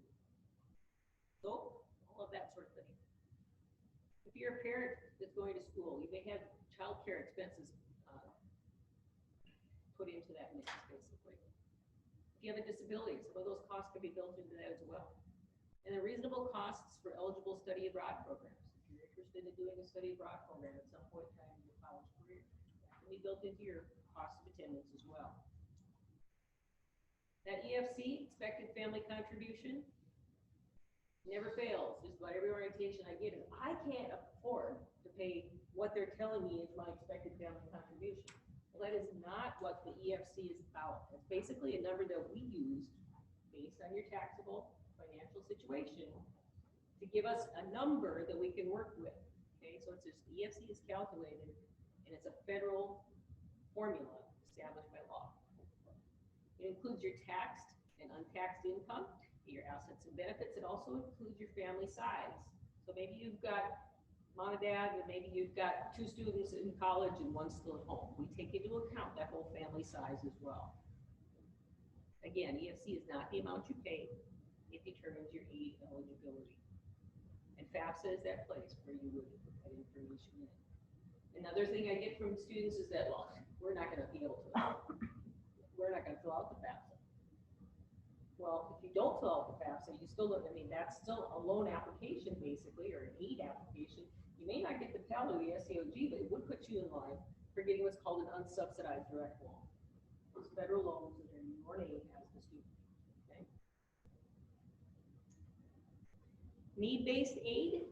soap, all of that sort of thing. If you're a parent that's going to school, you may have child care expenses put into that mix, basically. If you have a disability, some of those costs can be built into that as well. And the reasonable costs for eligible study abroad programs. If you're interested in doing a study abroad program at some point in time in your college career, that can be built into your cost of attendance as well. That EFC, expected family contribution, never fails. Just about every orientation I get is, I can't afford to pay what they're telling me is my expected family contribution. Well, that is not what the EFC is about. It's basically a number that we use based on your taxable financial situation to give us a number that we can work with. Okay, so it's just the EFC is calculated, and it's a federal formula established by law. It includes your taxed and untaxed income, your assets and benefits. It also includes your family size. So maybe you've got mom and dad, and maybe you've got 2 students in college and 1 still at home. We take into account that whole family size as well. Again, EFC is not the amount you pay. It determines your aid eligibility. And FAFSA is that place where you would put that information in. Another thing I get from students is that, well, we're not going to be able to, we're not going to fill out the FAFSA. Well, if you don't fill out the FAFSA, you still look, I mean, that's still a loan application basically, or an aid application. You may not get the Pell or the SAOG, but it would put you in line for getting what's called an unsubsidized direct loan. Those federal loans that are in your name as the student. Okay. Need-based aid.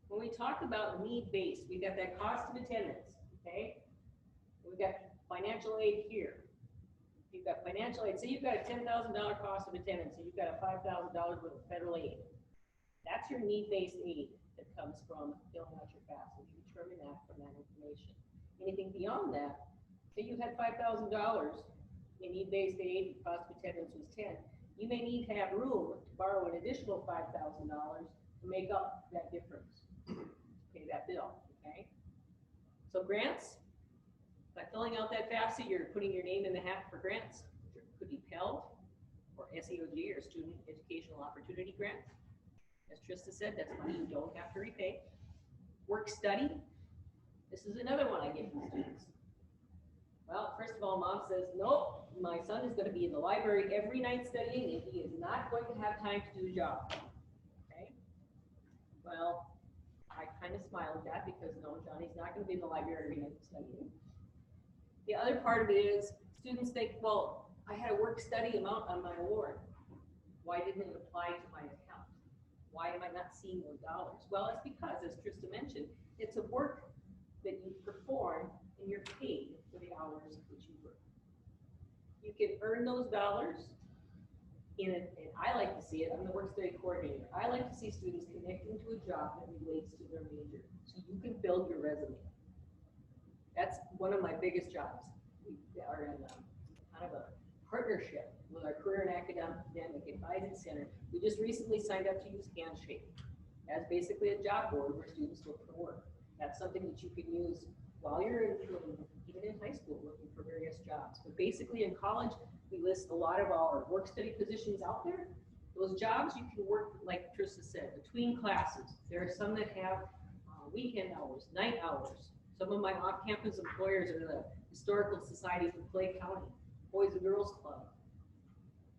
When we talk about need-based, we've got that cost of attendance. Okay. We've got financial aid here. You've got financial aid. Say you've got a $10,000 cost of attendance, and you've got a $5,000 worth of federal aid. That's your need-based aid that comes from filling out your FAFSA. You determine that from that information. Anything beyond that, say you had $5,000 in need-based aid, cost of attendance was 10. You may need to have room to borrow an additional $5,000 to make up that difference. Pay that bill. Okay. So grants. By filling out that FAFSA, you're putting your name in the hat for grants. It could be Pell or SAOG or Student Educational Opportunity Grant. As Trista said, that's money you don't have to repay. Work study. This is another one I get from students. Well, first of all, mom says, nope, my son is going to be in the library every night studying, and he is not going to have time to do a job. Okay. Well, I kind of smile at that because no, Johnny's not going to be in the library every night studying. The other part of it is students think, well, I had a work study amount on my award. Why didn't it apply to my account? Why am I not seeing those dollars? Well, it's because, as Trista mentioned, it's a work that you perform and you're paid for the hours that you work. You can earn those dollars in it, and I like to see it, I'm the work study coordinator. I like to see students connecting to a job that relates to their major, so you can build your resume. That's one of my biggest jobs. We are in kind of a partnership with our Career and Academic Advising Center. We just recently signed up to use Handshake as basically a job board where students look for work. That's something that you can use while you're even in high school, looking for various jobs. But basically in college, we list a lot of our work study positions out there. Those jobs you can work, like Trista said, between classes. There are some that have weekend hours, night hours. Some of my off-campus employers are the Historical Society for Clay County, Boys and Girls Club.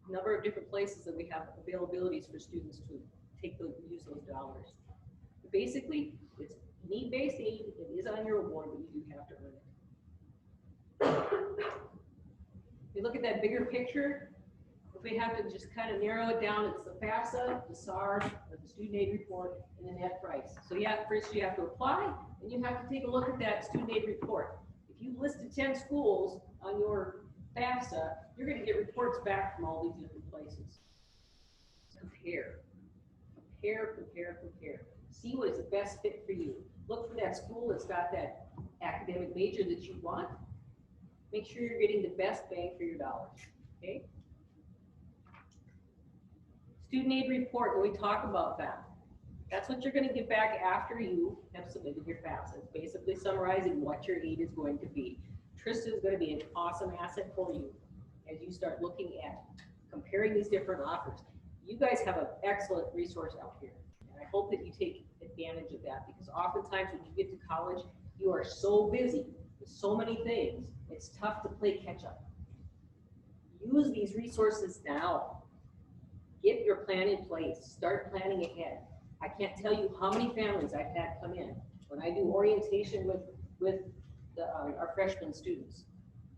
A number of different places that we have availabilities for students to use those dollars. But basically, it's need-based aid. It is on your award, but you do have to earn it. If you look at that bigger picture, if we have to just kind of narrow it down, it's the FAFSA, the SAR, the student aid report, and the net price. So yeah, first you have to apply, and you have to take a look at that student aid report. If you listed 10 schools on your FAFSA, you're going to get reports back from all these different places. Compare. See what is the best fit for you. Look for that school that's got that academic major that you want. Make sure you're getting the best bang for your dollars, okay? Student aid report, when we talk about that, that's what you're going to get back after you have submitted your FAFSA. It's basically summarizing what your aid is going to be. Trista is going to be an awesome asset for you as you start looking at comparing these different offers. You guys have an excellent resource out here, and I hope that you take advantage of that, because oftentimes when you get to college, you are so busy with so many things, it's tough to play catch up. Use these resources now. Get your plan in place. Start planning ahead. I can't tell you how many families I've had come in when I do orientation with our freshman students.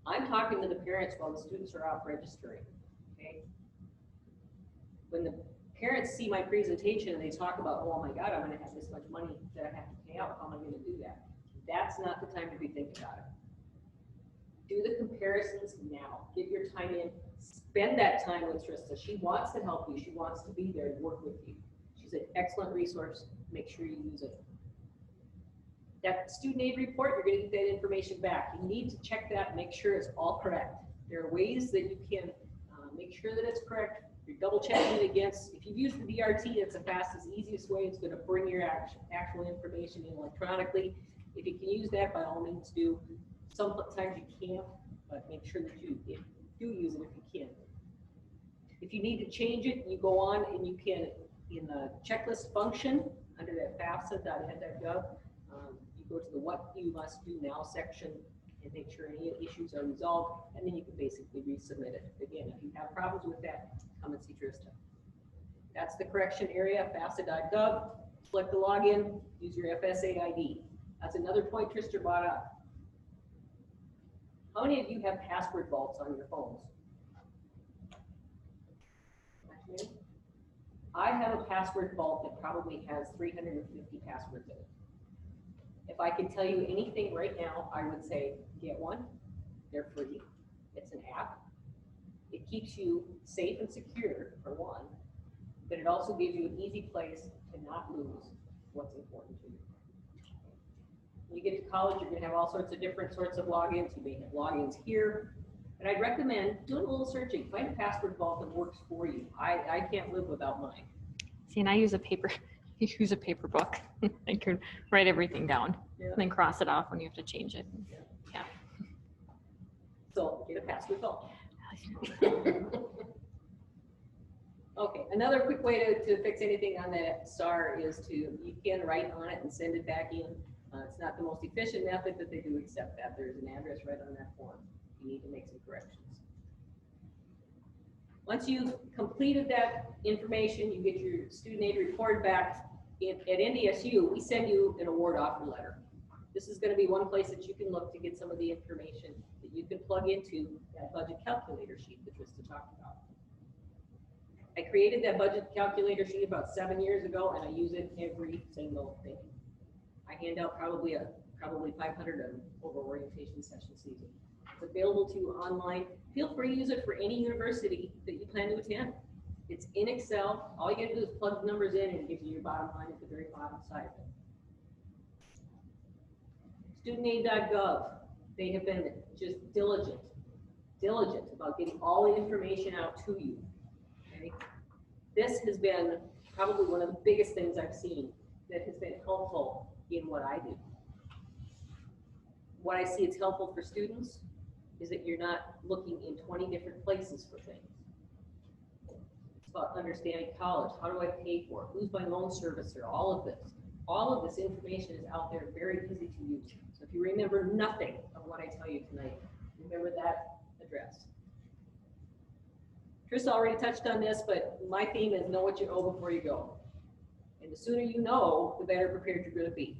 I'm talking to the parents while the students are out registering, okay? When the parents see my presentation and they talk about, oh my God, I'm gonna have this much money that I have to pay out, how am I gonna do that? That's not the time to be thinking about it. Do the comparisons now. Get your time in. Spend that time with Trista. She wants to help you. She wants to be there and work with you. She's an excellent resource. Make sure you use it. That student aid report, you're going to get that information back. You need to check that and make sure it's all correct. There are ways that you can make sure that it's correct. You're double checking it against, if you've used the DRT, it's the fastest, easiest way. It's going to bring your actual information in electronically. If you can use that, by all means do. Sometimes you can't, but make sure that you do use it if you can. If you need to change it, you go on and you can, in the checklist function under that FAFSA.ed.gov, you go to the what you must do now section and make sure any issues are resolved, and then you can basically resubmit it. Again, if you have problems with that, come and see Trista. That's the correction area, FAFSA.gov. Select the login, use your FSA ID. That's another point Trista brought up. How many of you have password vaults on your phones? I have a password vault that probably has 350 passwords in it. If I could tell you anything right now, I would say get one. They're free. It's an app. It keeps you safe and secure, for one, but it also gives you an easy place to not lose what's important to you. When you get to college, you're going to have all sorts of different sorts of logins. You may have logins here. And I'd recommend doing a little searching. Find a password vault that works for you. I can't live without mine. See, and I use a paper book. I can write everything down and then cross it off when you have to change it. Yeah. So get a password vault. Okay, another quick way to fix anything on that SAR is you can write on it and send it back in. It's not the most efficient method, but they do accept that. There's an address right on that form. You need to make some corrections. Once you've completed that information, you get your student aid report back. At NDSU, we send you an award offer letter. This is going to be one place that you can look to get some of the information that you can plug into that budget calculator sheet that Trista talked about. I created that budget calculator sheet about 7 years ago, and I use it every single day. I hand out probably 500 of them over orientation session season. It's available to you online. Feel free to use it for any university that you plan to attend. It's in Excel. All you got to do is plug the numbers in, and it gives you your bottom line at the very bottom side of it. Studentaid.gov. They have been just diligent about getting all the information out to you. Okay? This has been probably one of the biggest things I've seen that has been helpful in what I do. what I see it's helpful for students is that you're not looking in 20 different places for things. It's about understanding college. How do I pay for it? Who's my loan servicer? All of this. All of this information is out there, very easy to use. So if you remember nothing of what I tell you tonight, remember that address. Trista already touched on this, but my theme is know what you know before you go. And the sooner you know, the better prepared you're going to be.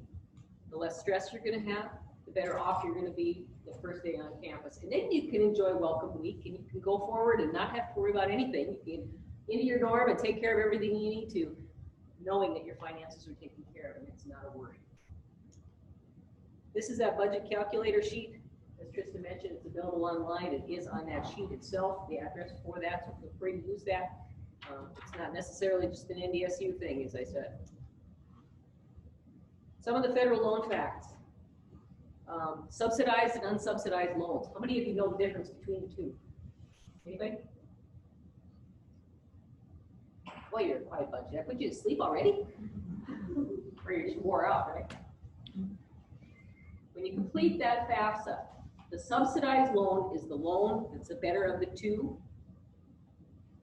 The less stress you're going to have, the better off you're going to be the first day on campus. And then you can enjoy welcome week and you can go forward and not have to worry about anything. You can into your dorm and take care of everything you need to, knowing that your finances are taken care of and it's not a worry. This is that budget calculator sheet. As Trista mentioned, it's available online. It is on that sheet itself, the address for that, so feel free to use that. It's not necessarily just an NDSU thing, as I said. Some of the federal loan facts. Subsidized and unsubsidized loans. How many of you know the difference between the two? Anybody? Well, you're a quiet bunch. Did I put you to sleep already? Or you're just wore out, right? When you complete that FAFSA, the subsidized loan is the loan that's the better of the two.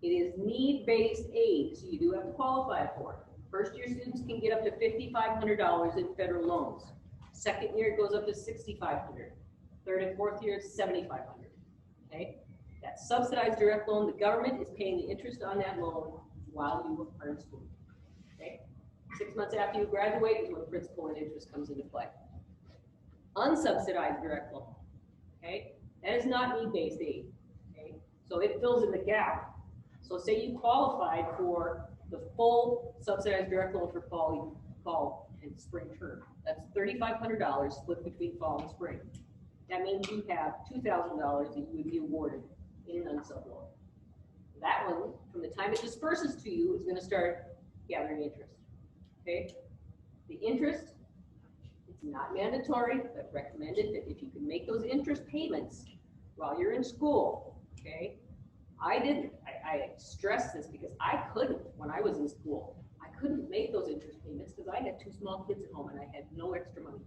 It is need-based aid, so you do have to qualify for it. First year students can get up to $5,500 in federal loans. Second year it goes up to $6,500. Third and fourth year it's $7,500. Okay, that subsidized direct loan, the government is paying the interest on that loan while you are in school. Okay, 6 months after you graduate is when principal and interest comes into play. Unsubsidized direct loan. Okay, that is not need-based aid. Okay, so it fills in the gap. So say you qualified for the full subsidized direct loan for fall and spring term. That's $3,500 split between fall and spring. That means you have $2,000 that you would be awarded in an unsub loan. That one, from the time it disperses to you, is going to start gathering interest. Okay, the interest, it's not mandatory, but recommended that if you can make those interest payments while you're in school. Okay, I didn't. I stress this because I couldn't when I was in school. I couldn't make those interest payments because I had 2 small kids at home and I had no extra money.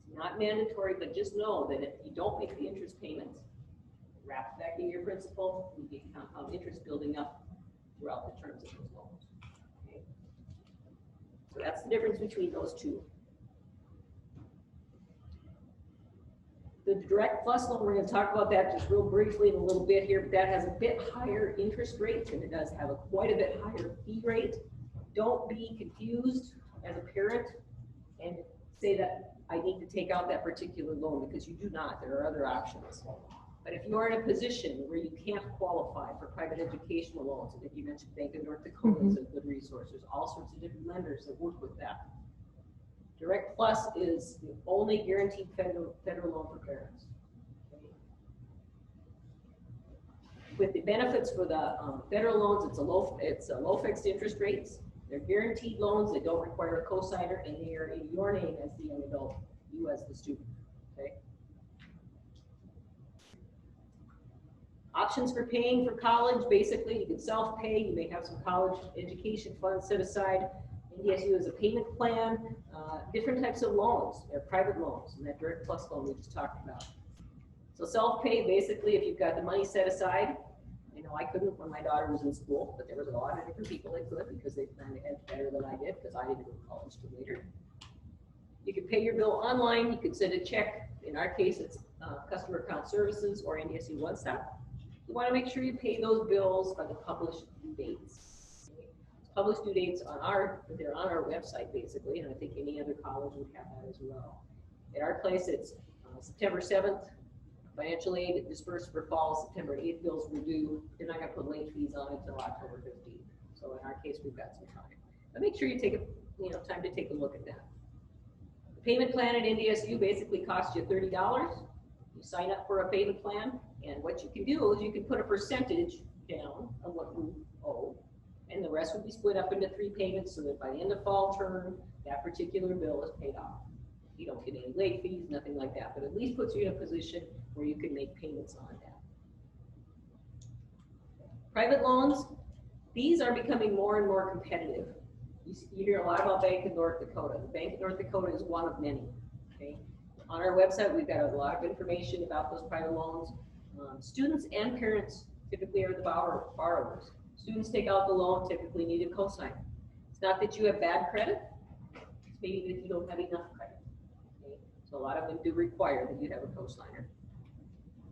It's not mandatory, but just know that if you don't make the interest payments, it wraps back in your principal, you get compound interest building up throughout the terms of those loans. Okay? So that's the difference between those two. The Direct Plus loan, we're going to talk about that just real briefly in a little bit here, but that has a bit higher interest rate and it does have quite a bit higher fee rate. Don't be confused as a parent and say that I need to take out that particular loan, because you do not. There are other options. But if you are in a position where you can't qualify for private educational loans, and if you mentioned Bank of North Dakota is a good resource, there's all sorts of different lenders that work with that. Direct Plus is the only guaranteed federal loan for parents. Okay. With the benefits for the federal loans, it's a low fixed interest rates. They're guaranteed loans. They don't require a cosigner, and they are in your name as the young adult, you as the student. Okay. Options for paying for college: basically, you can self-pay. You may have some college education funds set aside. NDSU is a payment plan, different types of loans. They're private loans, and that Direct Plus loan we just talked about. So self-pay, basically, if you've got the money set aside. You know, I couldn't when my daughter was in school, but there was a lot of different people that could, because they planned ahead better than I did, because I didn't go to college till later. You could pay your bill online. You could send a check. In our case, it's Customer Account Services or NDSU One Stop. You want to make sure you pay those bills by the published due dates. Published due dates they're on our website basically, and I think any other college would have that as well. At our place, it's September 7th. Financial aid dispersed for fall. September 8th bills were due. They're not going to put late fees on until October 15th. So in our case, we've got some time. But make sure you take time to take a look at that. The payment plan at NDSU basically costs you $30. You sign up for a payment plan, and what you can do is you can put a percentage down of what you owe, and the rest would be split up into 3 payments, so that by the end of fall term, that particular bill is paid off. You don't get any late fees, nothing like that, but at least puts you in a position where you can make payments on that. Private loans, these are becoming more and more competitive. You hear a lot about Bank of North Dakota. The Bank of North Dakota is one of many. Okay? On our website, we've got a lot of information about those private loans. Students and parents typically are the borrowers. Students take out the loan, typically need a cosign. It's not that you have bad credit, it's maybe that you don't have enough credit. Okay? So a lot of them do require that you have a cosigner.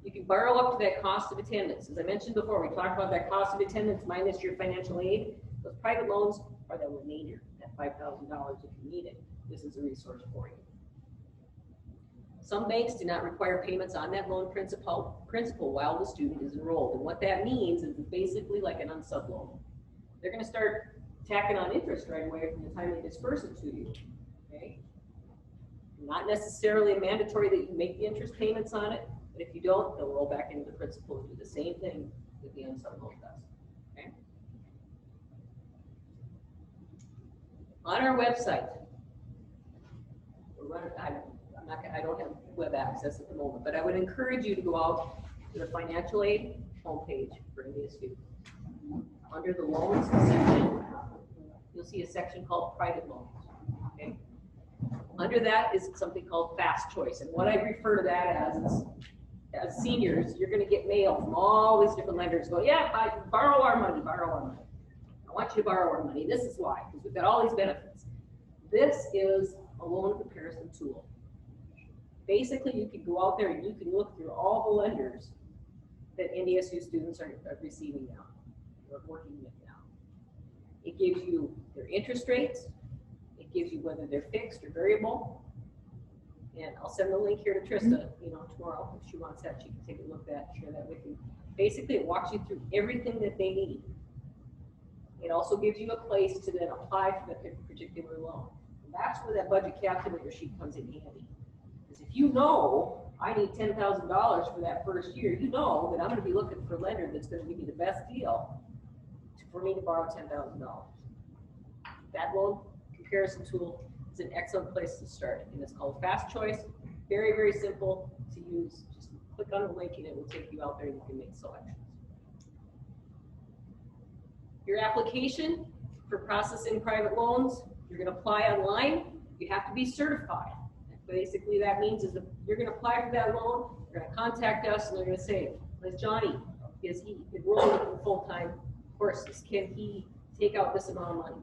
You can borrow up to that cost of attendance. As I mentioned before, we talked about that cost of attendance minus your financial aid. Those private loans are the remainder, that $5,000 if you need it. This is a resource for you. Some banks do not require payments on that loan principal while the student is enrolled. And what that means is it's basically like an unsub loan. They're going to start tacking on interest right away from the time they disperse it to you. Okay? Not necessarily mandatory that you make the interest payments on it, but if you don't, they'll roll back into the principal and do the same thing that the unsub loan does. Okay? On our website, we're running, I don't have web access at the moment, but I would encourage you to go out to the financial aid homepage for NDSU. Under the loans section, you'll see a section called private loans. Okay? Under that is something called Fast Choice, and what I refer to that as is, as seniors, you're going to get mail from all these different lenders going, yeah, borrow our money, borrow our money. I want you to borrow our money. This is why, because we've got all these benefits. This is a loan comparison tool. Basically, you can go out there and you can look through all the lenders that NDSU students are receiving now, or working with now. It gives you their interest rates. It gives you whether they're fixed or variable. And I'll send the link here to Trista, tomorrow. If she wants that, she can take a look at that, share that with you. Basically, it walks you through everything that they need. It also gives you a place to then apply for the particular loan. And that's where that budget calculator sheet comes in handy. Because if you know I need $10,000 for that first year, you know that I'm going to be looking for a lender that's going to give me the best deal for me to borrow $10,000. That loan comparison tool is an excellent place to start, and it's called Fast Choice. Very, very simple to use. Just click on the link and it will take you out there and you can make selections. Your application for processing private loans, you're going to apply online. You have to be certified. Basically, that means is that you're going to apply for that loan, you're going to contact us, and they're going to say, "Is Johnny, is he enrolled in full-time courses? Can he take out this amount of money?"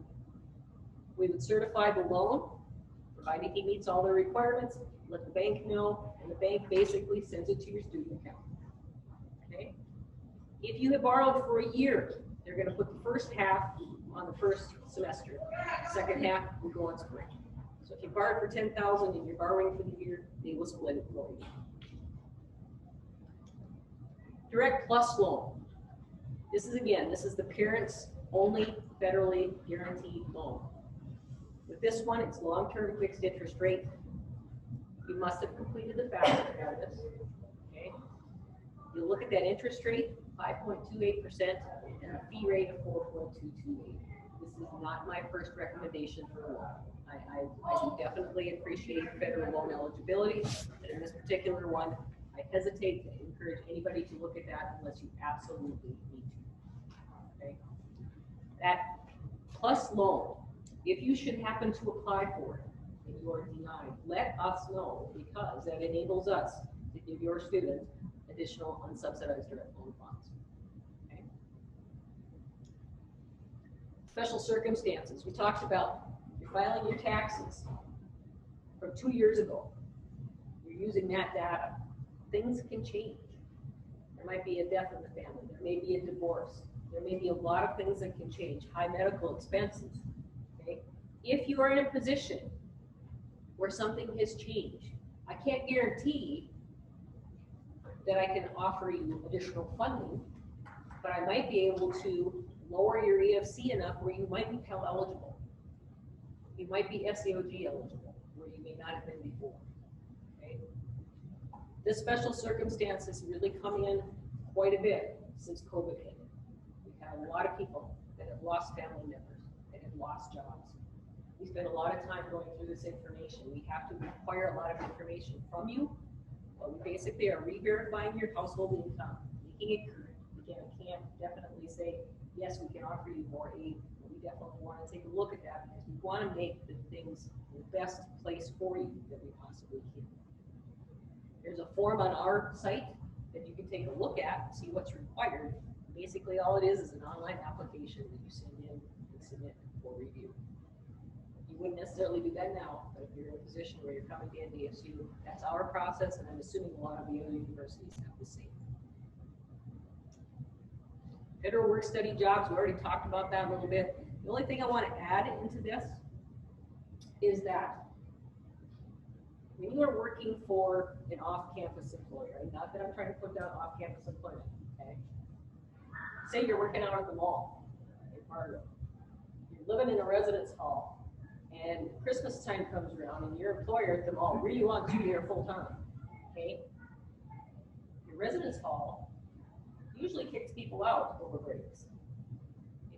We would certify the loan, provided he meets all the requirements, let the bank know, and the bank basically sends it to your student account. Okay? If you have borrowed for a year, they're going to put the first half on the first semester. Second half will go on spring. So if you borrowed for $10,000 and you're borrowing for the year, they will split it for you. Direct Plus loan. This is the parents' only federally guaranteed loan. With this one, it's long-term fixed interest rate. You must have completed the FAFSA status. Okay. You look at that interest rate, 5.28%, and a fee rate of 4.228. This is not my first recommendation for a loan. I do definitely appreciate federal loan eligibility, but in this particular one, I hesitate to encourage anybody to look at that unless you absolutely need to. Okay. That plus loan, if you should happen to apply for it and you are denied, let us know, because that enables us to give your student additional unsubsidized direct loan funds. Okay. Special circumstances. We talked about you're filing your taxes from 2 years ago. You're using that data. Things can change. There might be a death in the family. There may be a divorce. There may be a lot of things that can change. High medical expenses. Okay? If you are in a position where something has changed, I can't guarantee that I can offer you additional funding, but I might be able to lower your EFC enough where you might be Pell eligible. You might be SAOG eligible, where you may not have been before. Okay? This special circumstance has really come in quite a bit since COVID hit. We've had a lot of people that have lost family members, that have lost jobs. We spend a lot of time going through this information. We have to require a lot of information from you, but we basically are re-verifying your household income, making it current. Again, I can't definitely say, yes, we can offer you more aid, but we definitely want to take a look at that because we want to make the things in the best place for you that we possibly can. There's a form on our site that you can take a look at, and see what's required. Basically, all it is an online application that you send in and submit for review. You wouldn't necessarily do that now, but if you're in a position where you're coming to NDSU, that's our process, and I'm assuming a lot of the other universities have the same. Federal work study jobs, we already talked about that a little bit. The only thing I want to add into this is that when you are working for an off-campus employer, and not that I'm trying to put down off-campus employment, okay? Say you're working out at the mall in Fargo. You're living in a residence hall, and Christmas time comes around, and your employer at the mall really wants you there full-time, okay? Your residence hall usually kicks people out over breaks.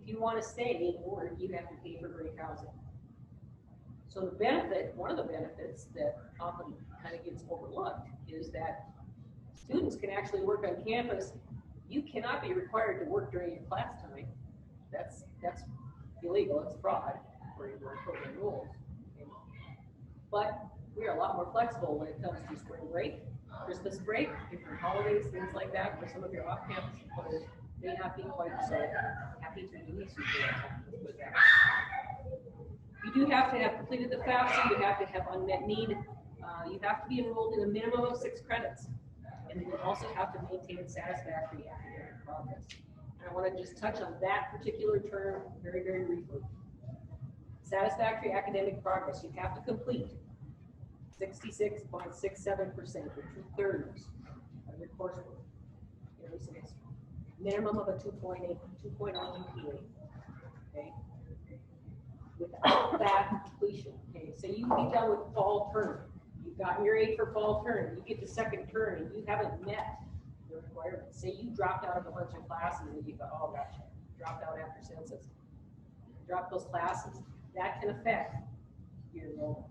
If you want to stay and work, you have to pay for break housing. So the benefit, one of the benefits that often kind of gets overlooked is that students can actually work on campus. You cannot be required to work during your class time. That's illegal, it's fraud for your program rules. Okay? But we are a lot more flexible when it comes to spring break, Christmas break, different holidays, things like that, where some of your off-campus employers may not be quite so happy to release you for that time. Let's put it that way. You do have to have completed the FAFSA, you have to have unmet need, you have to be enrolled in a minimum of 6 credits, and then you also have to maintain satisfactory academic progress. And I want to just touch on that particular term very, very briefly. Satisfactory academic progress, you have to complete 66.67%, or 2/3 of your coursework every semester. Minimum of a 2.0 GPA, okay? Without that completion, okay, so you can be done with fall term. You've gotten your A for fall term, you get to second term and you haven't met the requirements. Say you dropped out of a bunch of classes and you thought, oh gosh, dropped out after census. Drop those classes, that can affect your enrollment.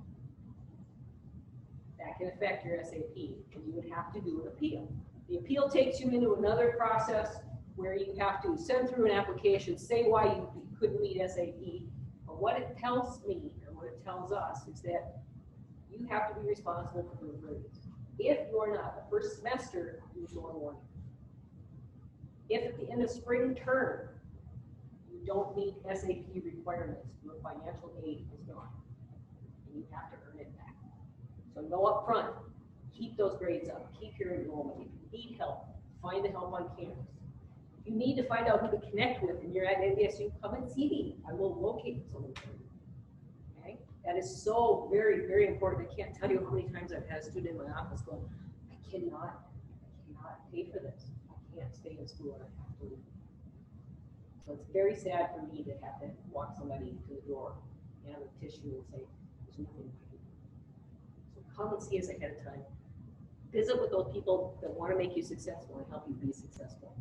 That can affect your SAP, and you would have to do an appeal. The appeal takes you into another process where you have to send through an application, say why you couldn't meet SAP. But what it tells me, or what it tells us, is that you have to be responsible for your grades. If you're not, the first semester, you show a warning. If at the end of spring term, you don't meet SAP requirements, your financial aid is gone, and you have to earn it back. So know up front, keep those grades up, keep your enrollment. If you need help, find the help on campus. If you need to find out who to connect with and you're at NDSU, come and see me. I will locate someone for you. Okay? That is so very, very important. I can't tell you how many times I've had a student in my office going, I cannot pay for this. I can't stay in school and I have to leave. So it's very sad for me to have to walk somebody to the door and with tissue and say, there's nothing I can do. So come and see us ahead of time. Visit with those people that want to make you successful and help you be successful.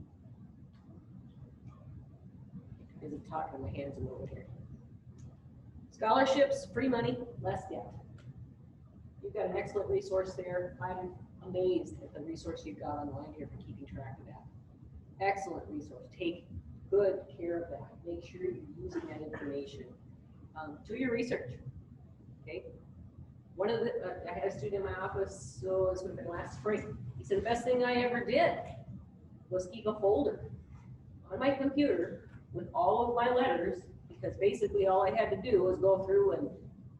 Because I'm talking, my hands are over here. Scholarships, free money, less debt. You've got an excellent resource there. I'm amazed at the resource you've got online here for keeping track of that. Excellent resource. Take good care of that. Make sure you're using that information. Do your research. Okay. One of the, I had a student in my office, so this would have been last spring. He said, the best thing I ever did was keep a folder on my computer with all of my letters, because basically all I had to do was go through and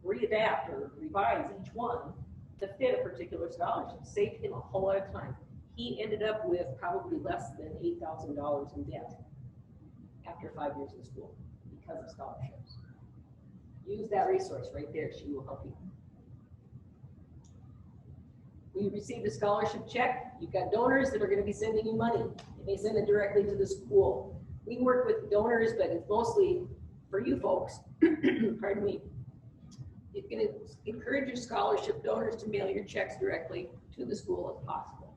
readapt or revise each one to fit a particular scholarship. Saved him a whole lot of time. He ended up with probably less than $8,000 in debt after 5 years in school because of scholarships. Use that resource right there. She will help you. When you receive a scholarship check, you've got donors that are going to be sending you money. And they send it directly to the school. We work with donors, but it's mostly for you folks. Pardon me. You can encourage your scholarship donors to mail your checks directly to the school if possible.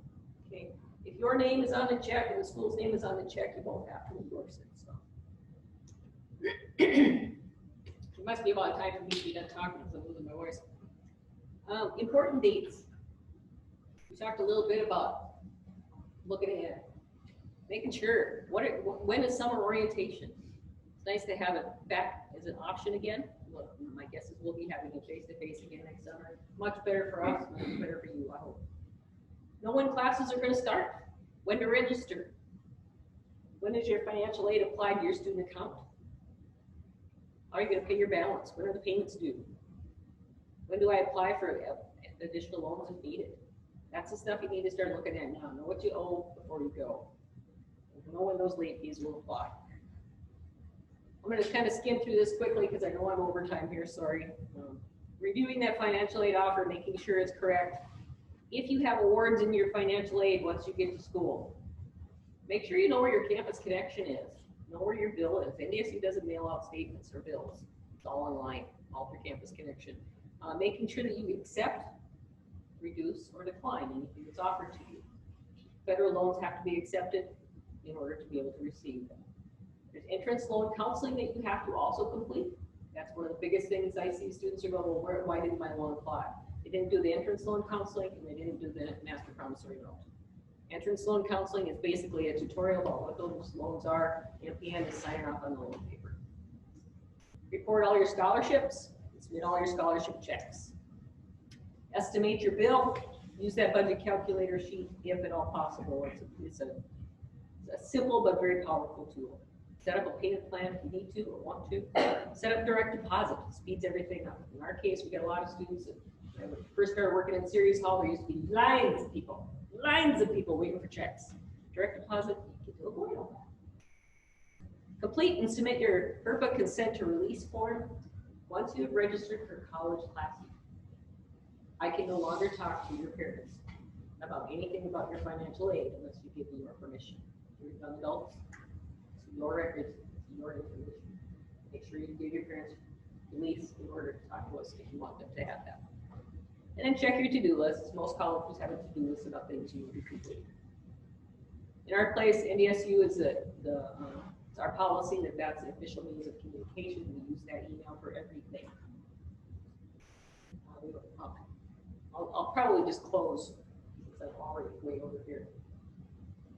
Okay. If your name is on the check and the school's name is on the check, you won't have to endorse it. So. It must be about time for me to be done talking because I'm losing my voice. Important dates. We talked a little bit about looking ahead, making sure when is summer orientation. It's nice to have it back as an option again. Well, my guess is we'll be having it face-to-face again next summer. Much better for us, much better for you, I hope. Know when classes are gonna start, when to register. When is your financial aid applied to your student account? How are you gonna pay your balance? When are the payments due? When do I apply for additional loans if needed? That's the stuff you need to start looking at now. Know what you owe before you go. Know when those late fees will apply. I'm gonna kind of skim through this quickly because I know I'm over time here, sorry. Reviewing that financial aid offer, making sure it's correct. If you have awards in your financial aid once you get to school, make sure you know where your campus connection is. Know where your bill is. NDSU doesn't mail out statements or bills. It's all online, all through campus connection. Making sure that you accept, reduce, or decline anything that's offered to you. Federal loans have to be accepted in order to be able to receive them. There's entrance loan counseling that you have to also complete. That's one of the biggest things I see students are going, well, why didn't my loan apply? They didn't do the entrance loan counseling and they didn't do the master promissory note. Entrance loan counseling is basically a tutorial about what those loans are. MPN is signing off on the loan paper. Report all your scholarships, submit all your scholarship checks. Estimate your bill, use that budget calculator sheet if at all possible. It's a simple but very powerful tool. Set up a payment plan if you need to or want to. Set up direct deposit, speeds everything up. In our case, we got a lot of students that when we first started working in Ceres Hall, there used to be lines of people waiting for checks. Direct deposit, you can avoid all that. Complete and submit your FERPA consent to release form once you have registered for college classes. I can no longer talk to your parents about anything about your financial aid unless you give me your permission. You're young adults, it's your records, it's your information. Make sure you give your parents release in order to talk to us if you want them to have that. And then check your to-do lists. Most colleges have a to-do list about things you need to complete. In our place, NDSU is it's our policy that that's the official means of communication. We use that email for everything. I'll probably just close since I'm already way over here.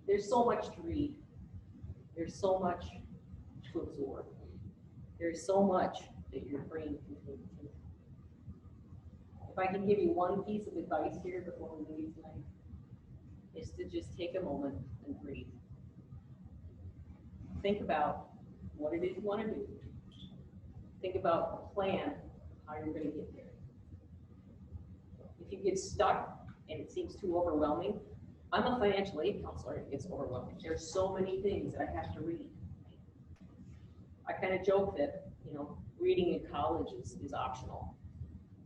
There's so much to read. There's so much to absorb. There's so much that your brain can take. If I can give you one piece of advice here before we leave tonight, is to just take a moment and breathe. Think about what it is you want to do. Think about a plan how you're going to get there. If you get stuck and it seems too overwhelming, I'm a financial aid counselor, it gets overwhelming. There's so many things that I have to read. I kind of joke that, reading in college is optional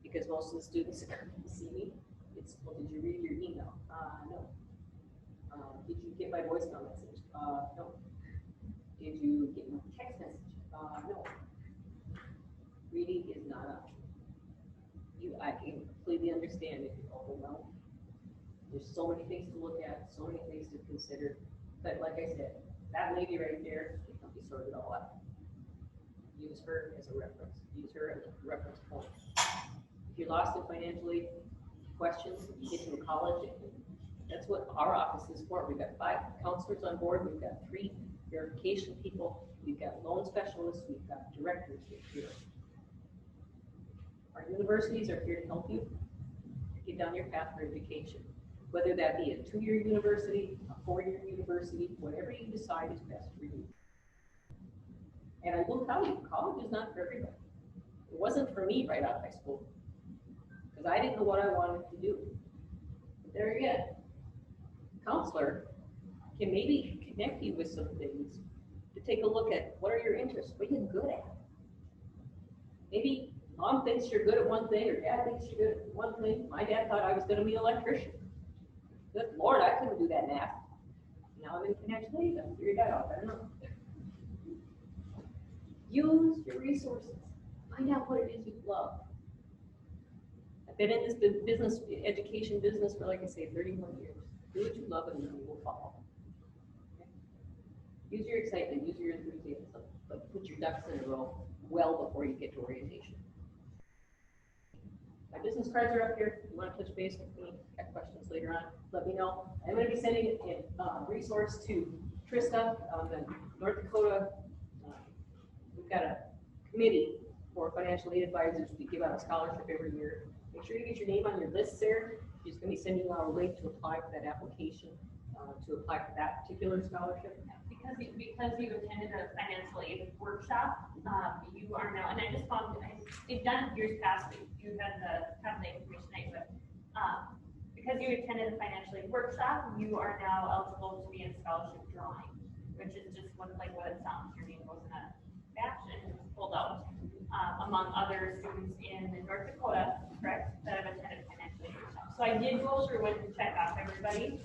because most of the students that come to see me, it's, well, did you read your email? No. Did you get my voicemail message? No. Did you get my text message? No. Reading is not optional. I can completely understand if you're overwhelmed. There's so many things to look at, so many things to consider. But like I said, that lady right there can help you sort it all out. Use her as a reference. Use her as a reference point. If you're lost in financially questions, you get to college, that's what our office is for. We've got 5 counselors on board. We've got 3 verification people. We've got loan specialists. We've got directors here. Our universities are here to help you get down your path for education, whether that be a 2-year university, a 4-year university, whatever you decide is best for you. And I will tell you, college is not for everybody. It wasn't for me right out of high school because I didn't know what I wanted to do. But there again, counselor can maybe connect you with some things to take a look at what are your interests, what are you good at. Maybe mom thinks you're good at one thing, or dad thinks you're good at one thing. My dad thought I was going to be an electrician. Good Lord, I couldn't do that math. Now I'm in financial aid. I figured that out. I don't know. Use your resources. Find out what it is you love. I've been in this business, education business for, like I say, 31 years. Do what you love and you will follow. Okay? Use your excitement, use your enthusiasm, but put your ducks in a row well before you get to orientation. My business cards are up here. If you want to touch base with me, got questions later on, let me know. I'm going to be sending a resource to Trista on the North Dakota. We've got a committee for financial aid advisors. We give out a scholarship every year. Make sure you get your name on your list there. She's gonna be sending you out a link to apply for that application, to apply for that particular scholarship. Because you attended a financial aid workshop, you are now, and I just found, they've done it years past, but you had have the information tonight, but, because you attended a financial aid workshop, you are now eligible to be in scholarship drawing, which is just what it sounds, your name goes in a batch and it's pulled out, among other students in North Dakota, correct, that have attended financial aid workshop. So I did go through it and check off everybody,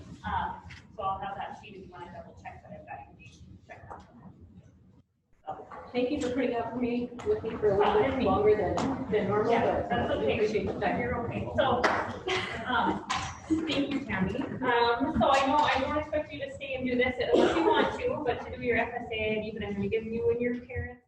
so I'll have that sheet if you want to double check that I've got your name checked off. So, Thank you for putting up with me for a little bit longer than normal, yeah, but that's I okay. appreciate the time. You're okay. So, thank you, Tammy. So I don't expect you to stay and do this unless you want to, but to do your FSA, I've even given you and your parents